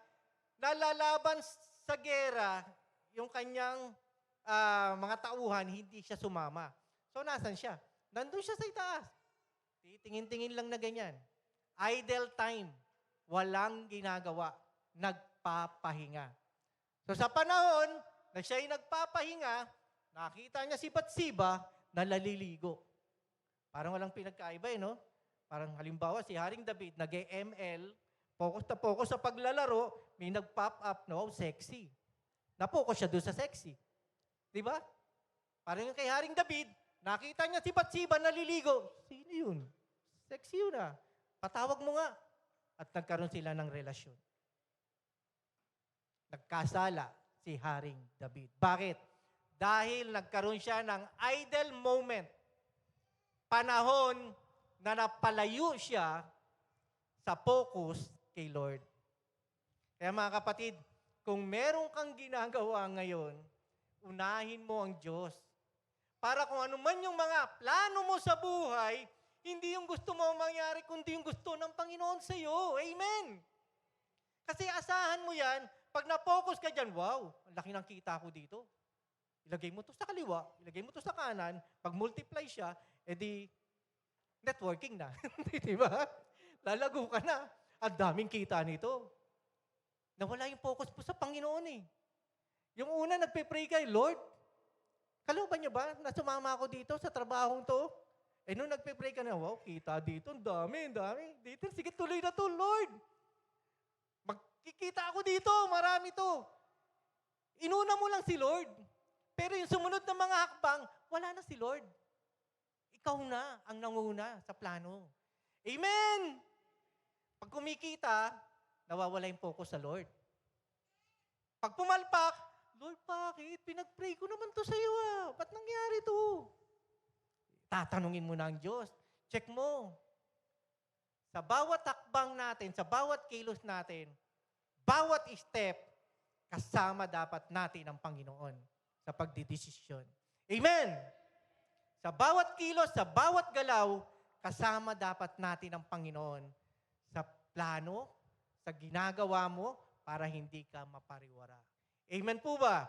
nalalaban sa gera yung kanyang mga tauhan, hindi siya sumama. So, nasan siya? Nandun siya sa itaas. Titingin-tingin lang na ganyan. Idle time. Walang ginagawa. Nagpapahinga. So, sa panahon na siya ay nagpapahinga, nakita niya si Bathsheba na naliligo. Parang walang pinagkaiba no? Parang halimbawa si Haring David, nag-ML, focus na focus sa paglalaro, may nag-pop up, no? Sexy. Na-focus siya doon sa sexy. Di ba? Parang yung kay Haring David, nakita niya si Bathsheba naliligo. Sino yun? Sexy yun Patawag mo nga. At nagkaroon sila ng relasyon. Nagkasala si Haring David. Bakit? Dahil nagkaroon siya ng idle moment. Panahon na napalayo siya sa focus kay Lord. Kaya mga kapatid, kung meron kang ginagawa ngayon, unahin mo ang Diyos. Para kung ano man yung mga plano mo sa buhay, hindi yung gusto mo mangyari, kundi yung gusto ng Panginoon sa iyo. Amen! Kasi asahan mo yan, pag na-focus ka dyan, wow, ang laki ng kita ko dito. Ilagay mo to sa kaliwa, ilagay mo to sa kanan, pag multiply siya, edi networking na. Di ba? Lalago ka na. Ang daming kita nito. Nawala yung focus mo sa Panginoon Yung una, nagpe-pray kay Lord, kalooban niyo ba na sumama ako dito sa trabahong to? Nung nagpe-pray ka na, wow, kita dito, ang dami. Dito, sige, tuloy na to, Lord. Magkikita ako dito, marami to. Inuna mo lang si Lord. Pero yung sumunod na mga hakbang, wala na si Lord. Ikaw na ang nanguna sa plano. Amen! Pag kumikita, nawawala yung focus sa Lord. Pag pumalpak, Lord, bakit? Pinag-pray ko naman to sa iyo Ba't nangyari to? Tatanungin mo na ang Diyos. Check mo. Sa bawat takbang natin, sa bawat kilos natin, bawat step, kasama dapat natin ang Panginoon sa pagdidesisyon. Amen! Sa bawat kilos, sa bawat galaw, kasama dapat natin ang Panginoon sa plano, sa ginagawa mo, para hindi ka mapariwara. Amen po ba?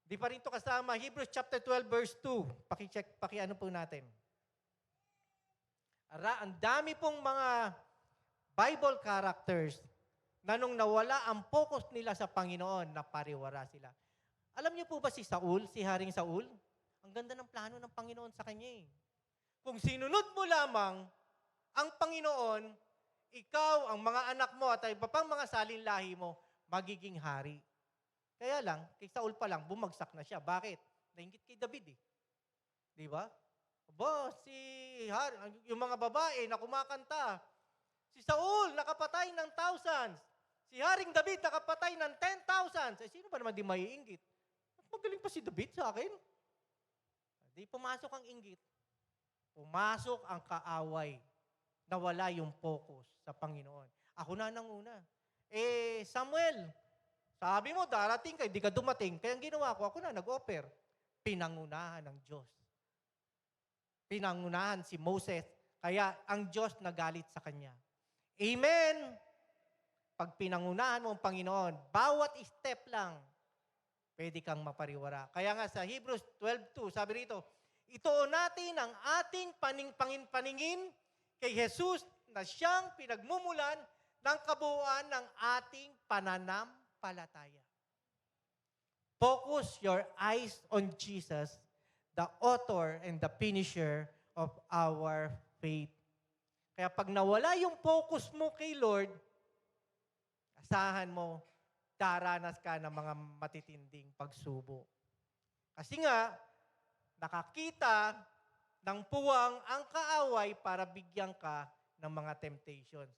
Di pa rin ito kasama. Hebrews chapter 12 verse 2. Pakiano po natin. Ang dami pong mga Bible characters na nung nawala ang focus nila sa Panginoon, napariwara sila. Alam niyo po ba si Saul, si Haring Saul? Ang ganda ng plano ng Panginoon sa kanya Kung sinunod mo lamang ang Panginoon, ikaw, ang mga anak mo at iba pang mga salinlahi mo, magiging hari. Kaya lang, kay Saul pa lang, bumagsak na siya. Bakit? Nainggit kay David Di ba? Yung mga babae na kumakanta, si Saul nakapatay ng thousands. Si Haring David nakapatay ng 10,000. Sino ba naman di maiinggit? Magaling pa si David sa akin. Di pumasok ang inggit. Pumasok ang kaaway. Nawala yung focus sa Panginoon. Ako na nanguna. Samuel, sabi mo, darating ka, di ka dumating. Kaya ang ginawa ko, ako na nag-offer. Pinangunahan ng Diyos. Pinangunahan si Moses. Kaya ang Diyos nagalit sa kanya. Amen! Pag pinangunahan mo ang Panginoon, bawat step lang, pwede kang mapariwara. Kaya nga sa Hebrews 12:2, sabi rito, ituon natin ang ating paningin kay Jesus na siyang pinagmumulan ng kabuuan ng ating pananampalataya. Focus your eyes on Jesus, the author and the finisher of our faith. Kaya pag nawala yung focus mo kay Lord, asahan mo, daranas ka ng mga matitinding pagsubok. Kasi nga, nakakita ng puwang ang kaaway para bigyan ka ng mga temptations.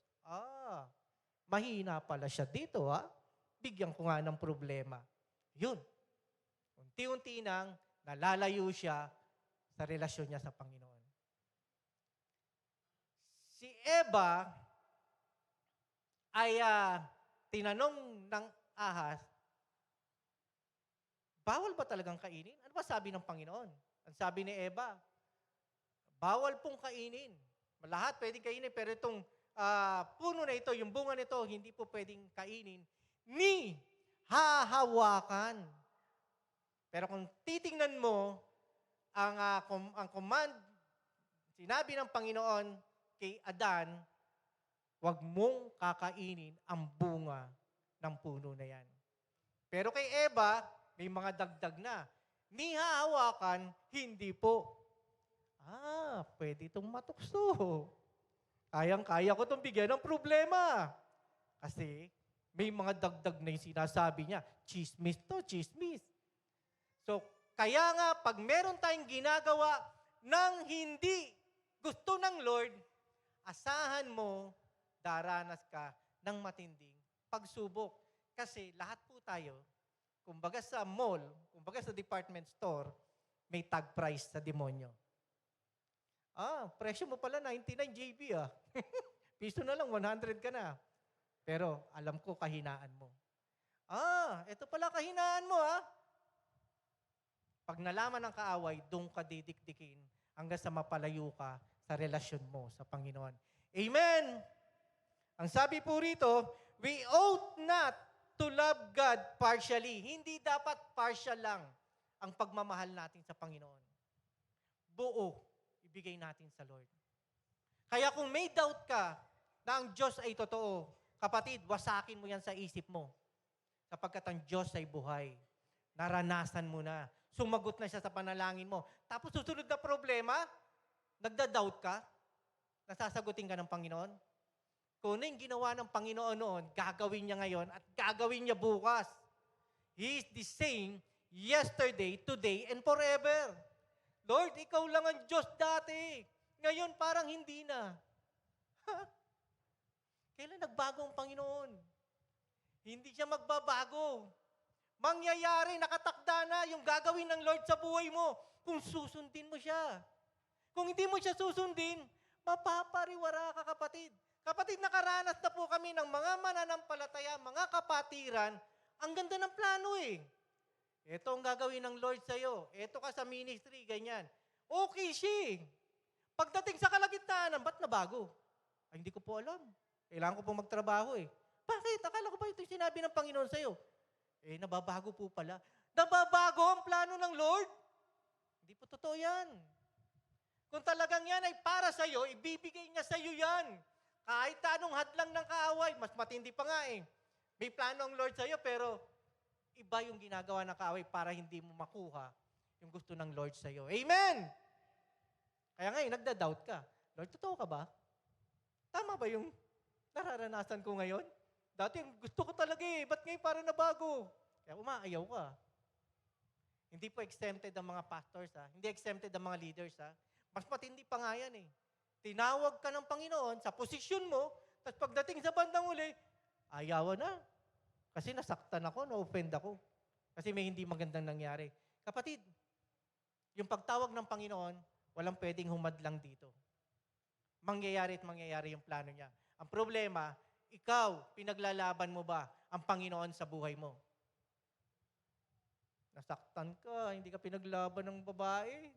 Mahina pala siya dito, ha? Bigyan ko nga ng problema. Yun. Unti-unti nang nalalayo siya sa relasyon niya sa Panginoon. Si Eva ay tinanong ng ahas, bawal ba talagang kainin? Ano ba sabi ng Panginoon? Ang sabi ni Eva, bawal pong kainin. Lahat pwedeng kainin, pero itong puno na ito, yung bunga nito, hindi po pwedeng kainin, ni hahawakan. Pero kung titingnan mo, ang command, sinabi ng Panginoon kay Adan, huwag mong kakainin ang bunga ng puno na yan. Pero kay Eva, may mga dagdag na. Ni hahawakan, hindi po. Pwede itong matukso. Kayang-kaya ko itong bigyan ng problema. Kasi may mga dagdag na yung sinasabi niya. Chismis to, chismis. So, kaya nga, pag meron tayong ginagawa ng hindi gusto ng Lord, asahan mo, daranas ka ng matinding pagsubok. Kasi lahat po tayo, kumbaga sa mall, kumbaga sa department store, may tag price sa demonyo. Presyo mo pala 99 JB Piso na lang, 100 ka na. Pero alam ko kahinaan mo. Ito pala kahinaan mo Pag nalaman ng kaaway, doon ka didikdikin hanggang sa mapalayo ka sa relasyon mo sa Panginoon. Amen! Ang sabi po rito, we ought not to love God partially. Hindi dapat partial lang ang pagmamahal natin sa Panginoon. Buo, ibigay natin sa Lord. Kaya kung may doubt ka na ang Diyos ay totoo, kapatid, wasakin mo yan sa isip mo. Sapagkat ang Diyos ay buhay. Naranasan mo na. Sumagot na siya sa panalangin mo. Tapos susunod na problema, nagda-doubt ka, nasasagutin ka ng Panginoon. Kung ano yung ginawa ng Panginoon noon, gagawin niya ngayon at gagawin niya bukas. He is the same yesterday, today, and forever. Lord, ikaw lang ang Diyos dati. Ngayon parang hindi na. Kailan nagbago ang Panginoon? Hindi siya magbabago. Mangyayari, nakatakda na yung gagawin ng Lord sa buhay mo kung susundin mo siya. Kung hindi mo siya susundin, mapapariwara ka, kapatid. Kapatid, nakaranas na po kami ng mga mananampalataya, mga kapatiran. Ang ganda ng plano Ito ang gagawin ng Lord sa'yo. Ito ka sa ministry, ganyan. Okay siya Pagdating sa kalagitnaan, ba't nabago? Hindi ko po alam. Kailangan ko po magtrabaho Bakit? Akala ko ba ito yung sinabi ng Panginoon sa'yo? Nababago po pala. Nababago ang plano ng Lord? Hindi po totoo yan. Kung talagang yan ay para sa'yo, ibibigay niya sa'yo yan. Kahit anong hadlang ng kaaway, mas matindi pa nga May plano ang Lord sa'yo, pero iba yung ginagawa ng kaaway para hindi mo makuha yung gusto ng Lord sa'yo. Amen! Kaya ngayon, nagda-doubt ka. Lord, totoo ka ba? Tama ba yung nararanasan ko ngayon? Dati gusto ko talaga ba't ngayon parang nabago? Kaya umaayaw ka. Hindi po exempted ang mga pastors Hindi exempted ang mga leaders Mas matindi pa nga yan Tinawag ka ng Panginoon sa posisyon mo, tapos pagdating sa bandang uli, ayawan na. Kasi nasaktan ako, na-offend ako. Kasi may hindi magandang nangyari. Kapatid, Yung pagtawag ng Panginoon, walang pwedeng humadlang dito. Mangyayari at mangyayari yung plano niya. Ang problema, ikaw, pinaglalaban mo ba ang Panginoon sa buhay mo? Nasaktan ka, hindi ka pinaglaban ng babae.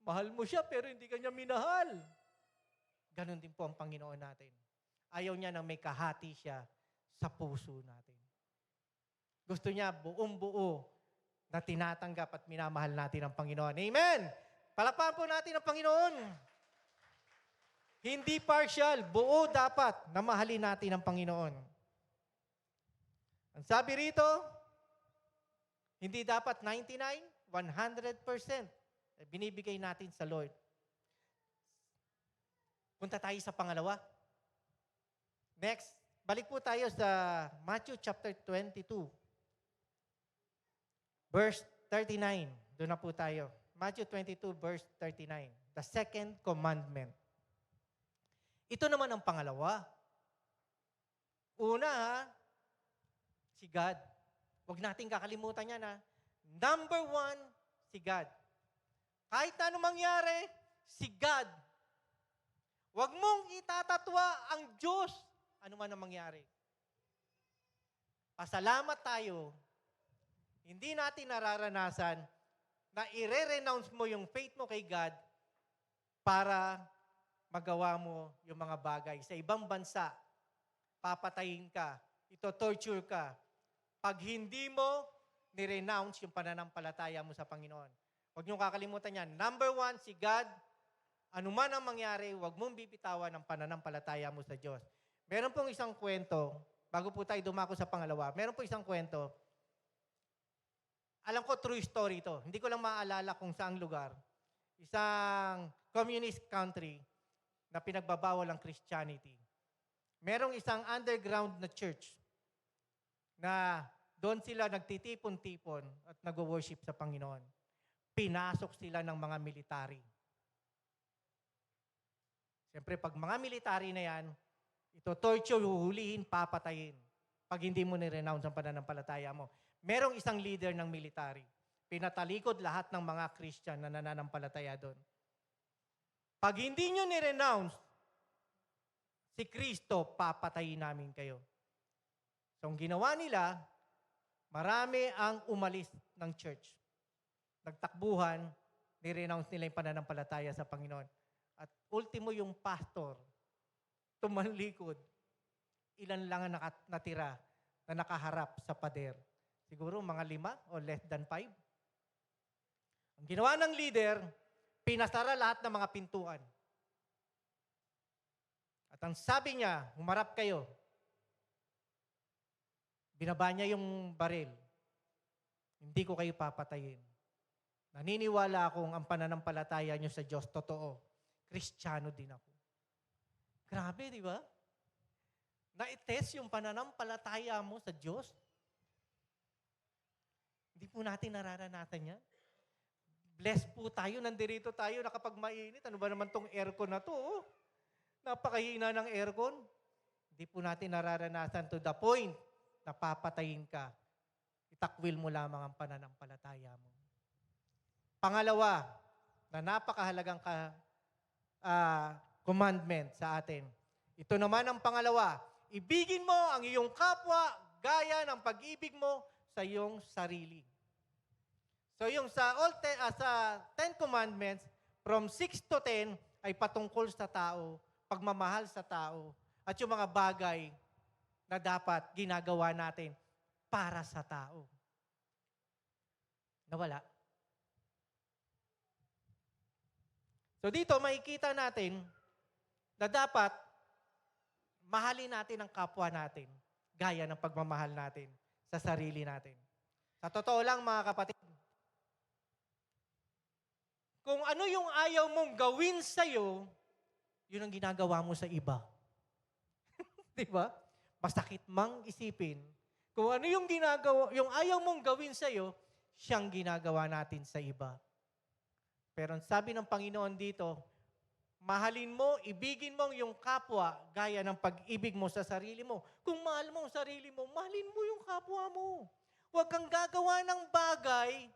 Mahal mo siya pero hindi ka niya minahal. Ganon din po ang Panginoon natin. Ayaw niya nang may kahati siya sa puso natin. Gusto niya buong buo na tinatanggap at minamahal natin ang Panginoon. Amen! Palakpakan po natin ang Panginoon. Hindi partial, buo dapat na mahalin natin ang Panginoon. Ang sabi rito, hindi dapat 99, 100% binibigay natin sa Lord. Punta tayo sa pangalawa. Next, balik po tayo sa Matthew chapter 22. Verse 39. Doon na po tayo. Matthew 22 verse 39. The second commandment. Ito naman ang pangalawa. Una, si God. Huwag nating kakalimutan yan, ha. Number 1, si God. Kahit ano mangyari, si God. Huwag mong itatatwa ang Diyos. Ano man ang mangyari. Pasalamat tayo. Hindi natin nararanasan na i-renounce mo yung faith mo kay God para magawa mo yung mga bagay. Sa ibang bansa, papatayin ka, ito-torture ka. Pag hindi mo ni-renounce yung pananampalataya mo sa Panginoon. Huwag niyong kakalimutan yan. Number 1, si God. Ano man ang mangyari, huwag mong bibitawan ang pananampalataya mo sa Diyos. Meron pong isang kwento, bago po tayo dumako sa pangalawa, meron po isang kwento. Alam ko, true story ito. Hindi ko lang maalala kung saang lugar. Isang communist country na pinagbabawal ang Christianity. Merong isang underground na church na doon sila nagtitipon-tipon at nag-worship sa Panginoon. Pinasok sila ng mga military. Siyempre, pag mga military na yan, ito torture, huhulihin, papatayin. Pag hindi mo ni-renounce ang pananampalataya mo. Merong isang leader ng military. Pinatalikod lahat ng mga Christian na nananampalataya doon. Pag hindi nyo ni-renounce, si Kristo, papatayin namin kayo. So, ang ginawa nila, marami ang umalis ng church. Nagtakbuhan, ni-renounce nila yung pananampalataya sa Panginoon. At ultimo yung pastor, tumalikod. Ilan lang ang natira na nakaharap sa pader? Siguro mga 5 o less than 5. Ang ginawa ng leader, pinasara lahat ng mga pintuan. At ang sabi niya, humarap kayo. Binaba niya yung baril. Hindi ko kayo papatayin. Naniniwala akong ang pananampalataya niyo sa Diyos, totoo. Kristiyano din ako. Grabe, di ba? Na-test yung pananampalataya mo sa Diyos. Hindi po natin nararanasan yan. Blessed po tayo, nandirito tayo, na kapag mainit, ano ba naman tong aircon na to? Oh? Napakahina ng aircon. Hindi po natin nararanasan to the point na papatayin ka. Itakwil mo lamang ang pananampalataya mo. Pangalawa, na napakahalagang commandment sa atin. Ito naman ang pangalawa. Ibigin mo ang iyong kapwa gaya ng pag-ibig mo sa iyong sarili. So yung sa 10 commandments, from 6 to 10 ay patungkol sa tao, pagmamahal sa tao, at yung mga bagay na dapat ginagawa natin para sa tao. Nawala. So dito makikita natin na dapat mahalin natin ang kapwa natin gaya ng pagmamahal natin sa sarili natin. Sa totoo lang mga kapatid, kung ano yung ayaw mong gawin sa'yo, yun ang ginagawa mo sa iba. Di ba? Masakit mang isipin, kung ano yung ayaw mong gawin sa'yo, siyang ginagawa natin sa iba. Pero ang sabi ng Panginoon dito, mahalin mo, ibigin mo yung kapwa gaya ng pag-ibig mo sa sarili mo. Kung mahal mo ang sarili mo, mahalin mo yung kapwa mo. Huwag kang gagawa ng bagay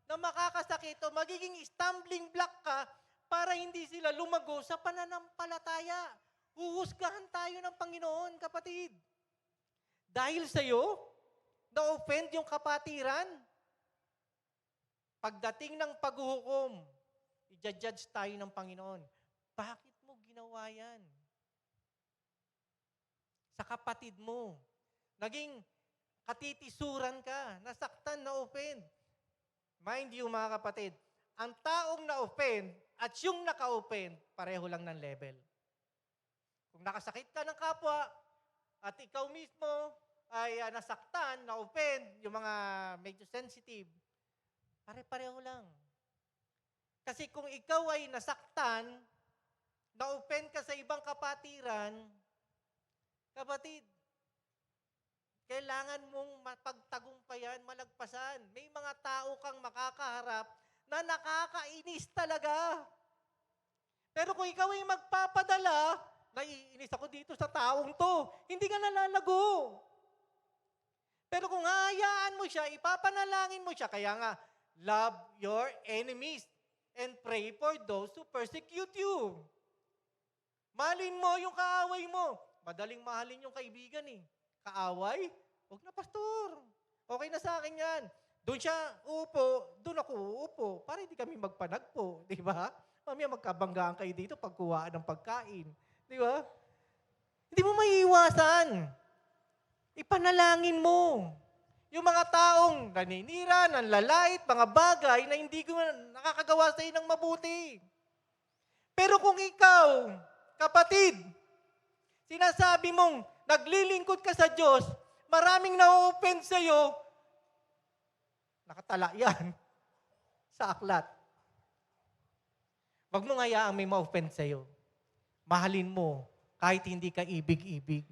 na na makakasakit o magiging stumbling block ka para hindi sila lumago sa pananampalataya. Huhusgahan tayo ng Panginoon, kapatid. Dahil sa'yo, na-offend yung kapatiran. Pagdating ng paghuhukom, i-judge tayo ng Panginoon. Bakit mo ginawa yan? Sa kapatid mo. Naging katitisuran ka, nasaktan, na-offend. Mind you, mga kapatid, ang taong na-offend at yung naka-offend, pareho lang ng level. Kung nakasakit ka ng kapwa at ikaw mismo ay nasaktan, na-offend, yung mga medyo sensitive, pare-pareho lang. Kasi kung ikaw ay nasaktan, na-offend ka sa ibang kapatiran, kapatid, kailangan mong mapagtagumpayan, malagpasan. May mga tao kang makakaharap na nakakainis talaga. Pero kung ikaw ay magpapadala, naiinis ako dito sa taong to, hindi ka nalalago. Pero kung hayaan mo siya, ipapanalangin mo siya, kaya nga, love your enemies and pray for those who persecute you. Mahalin mo yung kaaway mo. Madaling mahalin yung kaibigan eh. Kaaway? Huwag na, pastor. Okay na sa akin yan. Doon siya uupo, doon ako uupo. Para hindi kami magpanagpo. Di ba? Mamaya magkabanggaan kayo dito pagkuhaan ng pagkain. Di ba? Hindi mo maiiwasan. Ipanalangin mo. Yung mga taong naninira, nanlalait, mga bagay na hindi ko nakakagawa sa ng mabuti. Pero kung ikaw, kapatid, sinasabi mong naglilingkod ka sa Diyos, maraming na-open sa'yo, nakatala yan sa aklat. Wag mo hayaang may ma-offend sa'yo. Mahalin mo kahit hindi ka ibig-ibig.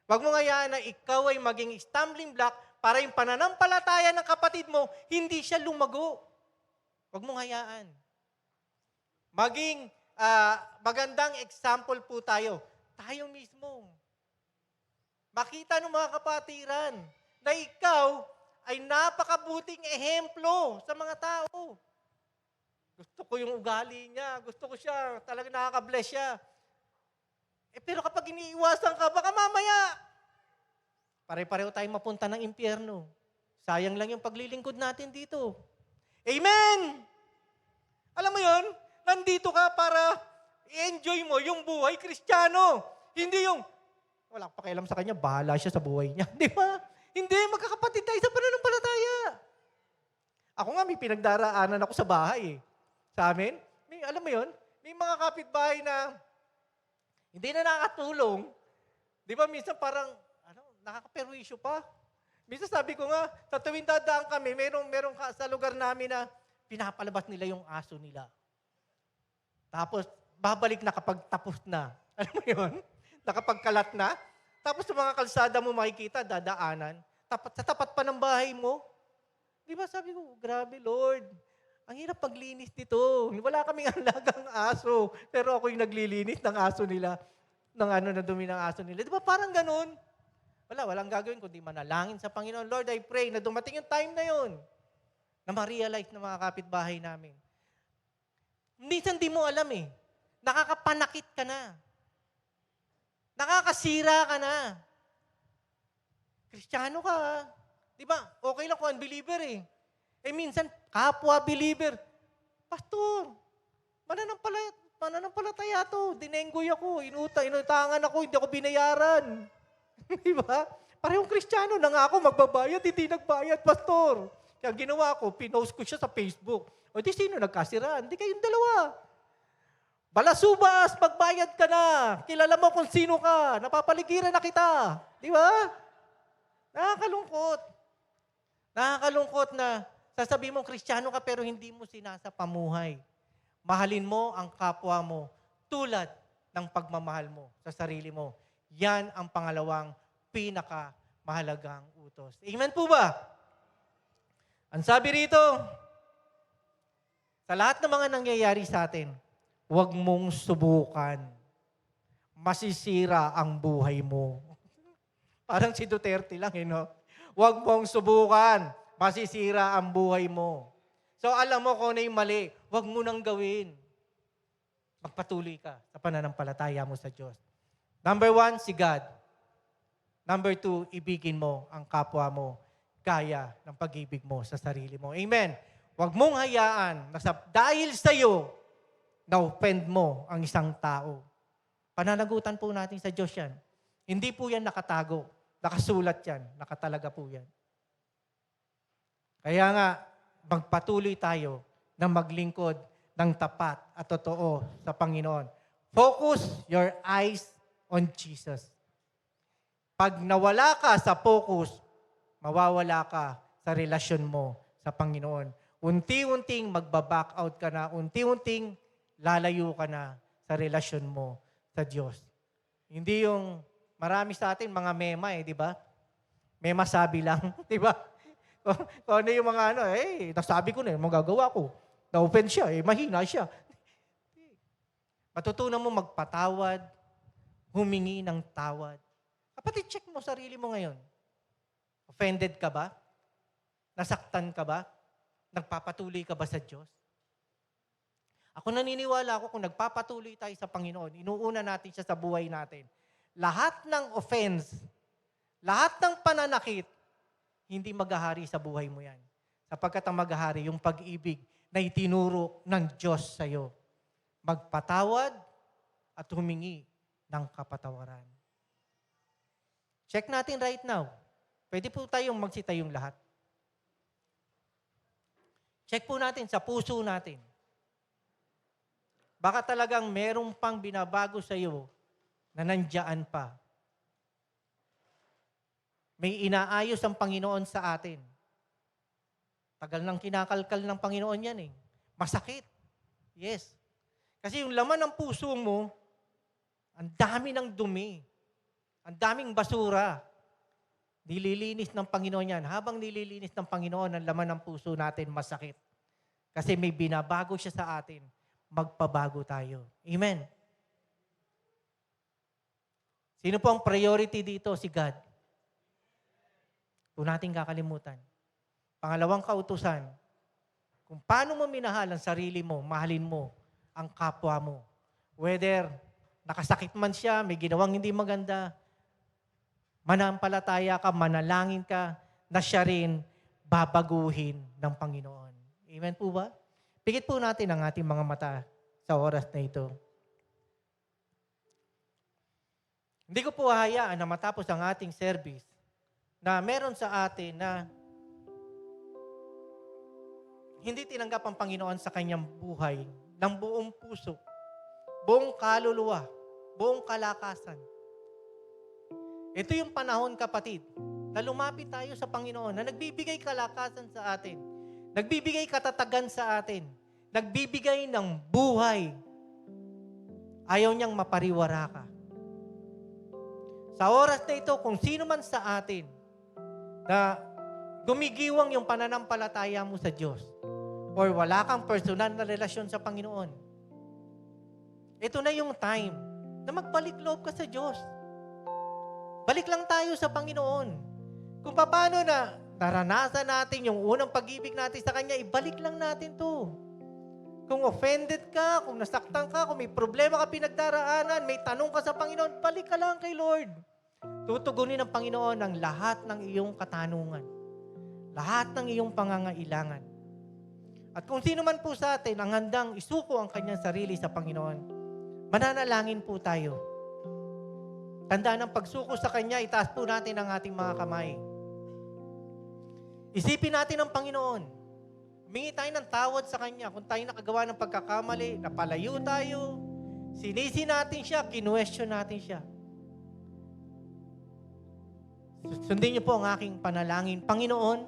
Wag mo hayaan na ikaw ay maging stumbling block para yung pananampalataya ng kapatid mo, hindi siya lumago. Wag mo hayaan. Maging magandang example po tayo. Tayo mismo. Makita ng mga kapatiran na ikaw ay napakabuting ehemplo sa mga tao. Gusto ko yung ugali niya. Gusto ko siya. Talagang nakaka-bless siya. Pero kapag iniiwasan ka, baka mamaya, pare-pareho tayong mapunta ng impyerno. Sayang lang yung paglilingkod natin dito. Amen! Alam mo yon, nandito ka para i-enjoy mo yung buhay Kristiyano. Hindi yung, wala akong pakialam sa kanya, bahala siya sa buhay niya. Di ba? Hindi, magkakapatid tayo sa pananampalataya. Ako nga, may pinagdaraanan ako sa bahay. Sa amin, alam mo yon, may mga kapitbahay na hindi na nakatulong. Di ba, minsan parang, nakakaperwisyo pa. Minsan sabi ko nga, sa tuwing dadaan kami, merong sa lugar namin na pinapalabas nila yung aso nila. Tapos, babalik na kapag tapos na. Alam mo yun? Nakapagkalat na. Tapos sa mga kalsada mo makikita, dadaanan. Sa tapat pa ng bahay mo. Di ba sabi ko, grabe Lord, ang hirap paglinis nito. Wala kaming alagang aso. Pero ako yung naglilinis ng aso nila. Na dumi ng aso nila. Di ba parang ganun? Walang gagawin kundi manalangin sa Panginoon. Lord, I pray na dumating yung time na yun na ma-realize ng mga kapitbahay namin. Minsan di mo alam eh. Nakakapanakit ka na. Nakakasira ka na. Kristiyano ka. Di ba? Okay lang kung unbeliever eh. Minsan, kapwa-believer. Pastor, mananampalataya to. Dinenggoy ako. Inutangan ako. Hindi ako binayaran. Di ba? Parehong Kristiyano na nga ako magbabayad. Hindi nagbayad, pastor. Kaya ginawa ko, pinost ko siya sa Facebook. O di sino nagkasiraan? Di kayong dalawa. Balasubas, magbayad ka na. Kilala mo kung sino ka. Napapaligiran na kita. Di ba? Nakakalungkot. Nakakalungkot na sasabihin mo Kristiyano ka pero hindi mo sinasapamuhay. Mahalin mo ang kapwa mo tulad ng pagmamahal mo sa sarili mo. Yan ang pangalawang pinakamahalagang utos. Amen po ba? Ang sabi rito, sa lahat ng mga nangyayari sa atin, huwag mong subukan. Masisira ang buhay mo. Parang si Duterte lang, no? Huwag mong subukan. Masisira ang buhay mo. So alam mo kung ano yung mali, huwag mo nang gawin. Magpatuloy ka sa pananampalataya mo sa Diyos. Number 1, si God. Number 2, ibigin mo ang kapwa mo gaya ng pag-ibig mo sa sarili mo. Amen. Huwag mong hayaan na dahil sa iyo, na-offend mo ang isang tao. Pananagutan po natin sa Diyos yan. Hindi po yan nakatago. Nakasulat yan. Nakatalaga po yan. Kaya nga, magpatuloy tayo na maglingkod ng tapat at totoo sa Panginoon. Focus your eyes on Jesus. Pag nawala ka sa focus, mawawala ka sa relasyon mo sa Panginoon. Unti-unting magbaback out ka na, unti-unting lalayo ka na sa relasyon mo sa Diyos. Hindi yung marami sa atin mga mema di ba? Mema sabi lang, di ba? Kung ano yung mga nasabi ko na, magagawa ko. Na-open siya, mahina siya. Matutunan mo magpatawad, humingi ng tawad. Kapatid, check mo sarili mo ngayon. Offended ka ba? Nasaktan ka ba? Nagpapatuloy ka ba sa Diyos? Ako naniniwala ako kung nagpapatuloy tayo sa Panginoon, inuuna natin siya sa buhay natin. Lahat ng offense, lahat ng pananakit, hindi maghahari sa buhay mo yan. Sapagkat ang maghahari, yung pag-ibig na itinuro ng Diyos sa iyo. Magpatawad at humingi ng kapatawaran. Check natin right now. Pwede po tayong magsitayong lahat. Check po natin sa puso natin. Baka talagang merong pang binabago sa iyo na nandiyan pa. May inaayos ang Panginoon sa atin. Tagal nang kinakalkal ng Panginoon yan Masakit. Yes. Kasi yung laman ng puso mo, ang dami ng dumi. Ang daming basura. Nililinis ng Panginoon yan. Habang nililinis ng Panginoon ang laman ng puso natin, masakit. Kasi may binabago siya sa atin. Magpabago tayo. Amen. Sino po ang priority dito? Si God. Kung natin kakalimutan. Pangalawang kautusan, kung paano mo minahal ang sarili mo, mahalin mo ang kapwa mo. Whether nakasakit man siya, may ginawang hindi maganda, manampalataya ka, manalangin ka, na siya rin babaguhin ng Panginoon. Amen po ba? Pikit po natin ang ating mga mata sa oras na ito. Hindi ko po hahayaan na matapos ang ating service na meron sa atin na hindi tinanggap ang Panginoon sa kanyang buhay ng buong puso, buong kaluluwa, buong kalakasan. Ito yung panahon, kapatid, na lumapit tayo sa Panginoon, na nagbibigay kalakasan sa atin, nagbibigay katatagan sa atin, nagbibigay ng buhay. Ayaw niyang mapariwara ka. Sa oras na ito, kung sino man sa atin na gumigiwang yung pananampalataya mo sa Diyos or wala kang personal na relasyon sa Panginoon, ito na yung time na magbalik loob ka sa Diyos. Balik lang tayo sa Panginoon. Kung paano na naranasan natin yung unang pag-ibig natin sa Kanya, ibalik lang natin to. Kung offended ka, kung nasaktan ka, kung may problema ka pinagdaraanan, may tanong ka sa Panginoon, balik ka lang kay Lord. Tutugunin ng Panginoon ang lahat ng iyong katanungan. Lahat ng iyong pangangailangan. At kung sino man po sa atin ang handang isuko ang kanyang sarili sa Panginoon, mananalangin po tayo. Tandaan ng pagsuko sa Kanya, itaas po natin ang ating mga kamay. Isipin natin ang Panginoon. Humingi tayo ng tawad sa Kanya. Kung tayo nakagawa ng pagkakamali, napalayo tayo, sinisi natin siya, kinuwestiyon natin siya. Sundin niyo po ang aking panalangin. Panginoon,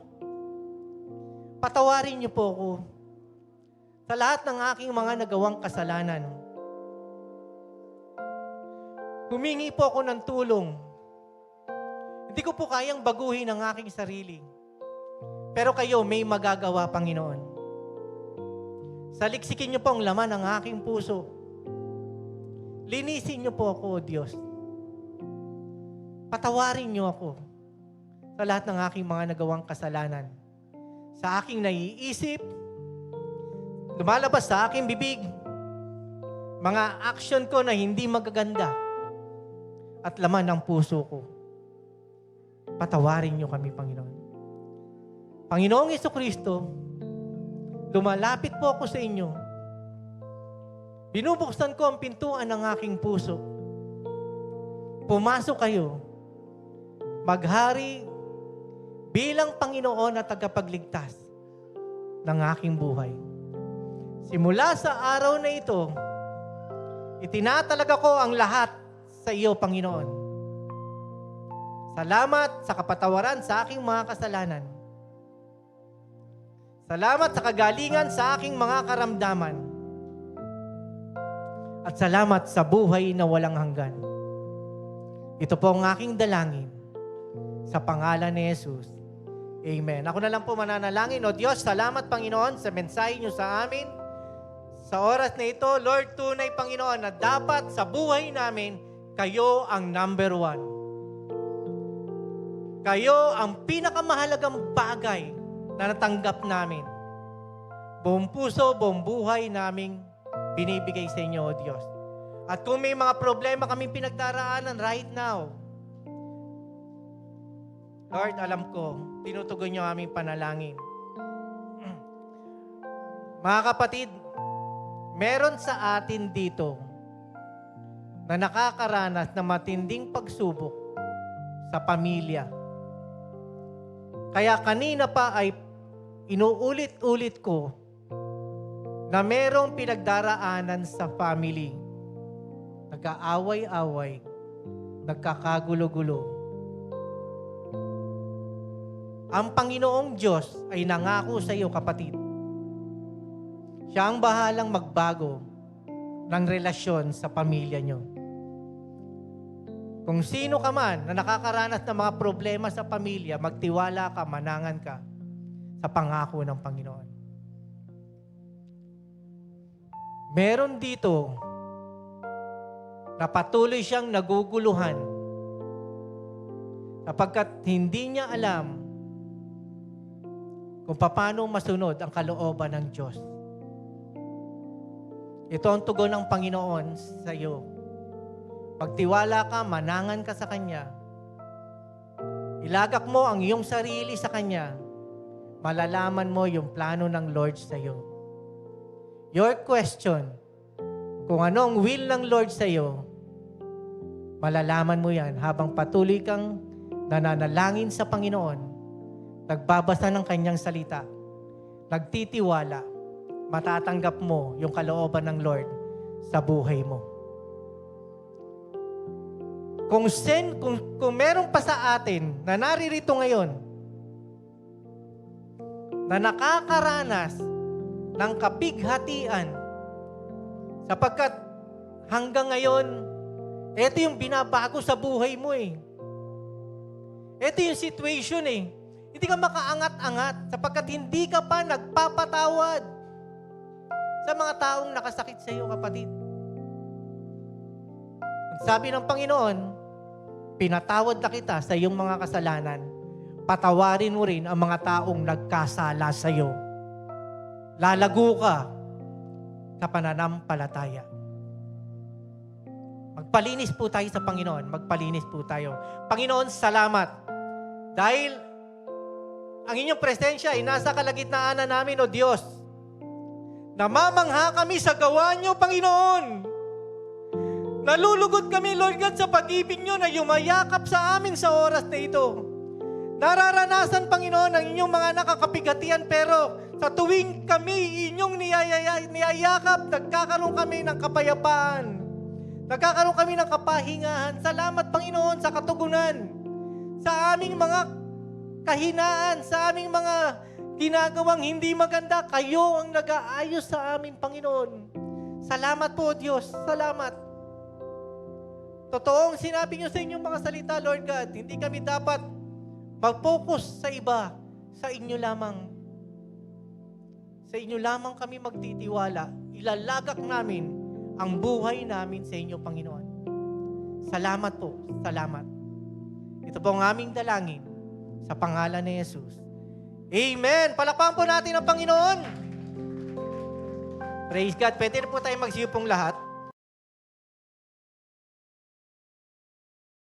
patawarin niyo po ako sa lahat ng aking mga nagawang kasalanan. Humingi po ako ng tulong. Hindi ko po kayang baguhin ang aking sarili. Pero kayo may magagawa, Panginoon. Saliksikin niyo po ang laman ng aking puso. Linisin niyo po ako, O Diyos. Patawarin niyo ako sa lahat ng aking mga nagawang kasalanan. Sa aking naiisip, lumalabas sa aking bibig, mga action ko na hindi magaganda at laman ng puso ko, patawarin niyo kami, Panginoon. Panginoong Jesucristo, lumalapit po ako sa inyo. Binubuksan ko ang pintuan ng aking puso. Pumasok kayo. Maghari bilang Panginoon at tagapagligtas ng aking buhay. Simula sa araw na ito, itinatalaga ko ang lahat sa iyo, Panginoon. Salamat sa kapatawaran sa aking mga kasalanan. Salamat sa kagalingan sa aking mga karamdaman. At salamat sa buhay na walang hanggan. Ito po ang aking dalangin sa pangalan ni Jesus. Amen. Ako na lang po mananalangin. O Diyos, salamat Panginoon sa mensahe niyo sa amin. Sa oras na ito, Lord, tunay Panginoon na dapat sa buhay namin, kayo ang number one. Kayo ang pinakamahalagang bagay na natanggap namin. Buong puso, buong buhay naming binibigay sa inyo, O Diyos. At kung may mga problema kaming pinagdaraanan right now, Lord, alam ko, tinutugon niyo aming panalangin. Mga kapatid, meron sa atin dito na nakakaranas ng matinding pagsubok sa pamilya. Kaya kanina pa ay inuulit-ulit ko na merong pinagdaraanan sa family. Nag-aaway-away, nagkakagulo-gulo. Ang Panginoong Diyos ay nangako sa iyo, kapatid. Siya ang bahalang magbago ng relasyon sa pamilya nyo. Kung sino ka man na nakakaranas ng mga problema sa pamilya, magtiwala ka, manangan ka sa pangako ng Panginoon. Meron dito na patuloy siyang naguguluhan sapagkat hindi niya alam kung paano masunod ang kalooban ng Diyos. Ito ang tugon ng Panginoon sa iyo. Magtiwala ka, manangan ka sa Kanya. Ilagak mo ang iyong sarili sa Kanya. Malalaman mo yung plano ng Lord sa iyo. Your question, kung anong will ng Lord sa iyo, malalaman mo yan habang patuloy kang nananalangin sa Panginoon, nagbabasa ng Kanyang salita, nagtitiwala, matatanggap mo yung kalooban ng Lord sa buhay mo. Kung meron pa sa atin na naririto ngayon na nakakaranas ng kapighatian sapagkat hanggang ngayon, ito yung binabago sa buhay mo eh. Ito yung situation eh. Hindi ka makaangat-angat sapagkat hindi ka pa nagpapatawad sa mga taong nakasakit sa iyo, kapatid. Sabi ng Panginoon, pinatawad na kita sa iyong mga kasalanan. Patawarin mo rin ang mga taong nagkasala sa iyo. Lalago ka sa pananampalataya. Magpalinis po tayo sa Panginoon. Magpalinis po tayo. Panginoon, salamat. Dahil ang inyong presensya ay nasa kalagitnaan na namin, O Diyos. Namamangha kami sa gawa niyo, Panginoon. Nalulugod kami, Lord God, sa pag-ibig niyo na yumayakap sa amin sa oras na ito. Nararanasan, Panginoon, ang inyong mga nakakapigatian, pero sa tuwing kami inyong niyayakap, nagkakaroon kami ng kapayapaan. Nagkakaroon kami ng kapahingahan. Salamat, Panginoon, sa katugunan. Sa aming mga kahinaan, sa aming mga ginagawang hindi maganda, kayo ang nag-aayos sa amin, Panginoon. Salamat po, Diyos. Salamat. Totoong sinabi niyo sa inyong mga salita, Lord God, hindi kami dapat mag-focus sa iba, sa inyo lamang. Sa inyo lamang kami magtitiwala. Ilalagak namin ang buhay namin sa inyo, Panginoon. Salamat po. Salamat. Ito po ang aming dalangin sa pangalan ni Jesus. Amen. Palakpakan po natin ang Panginoon. Praise God. Pwede na po tayo magsiyupong lahat.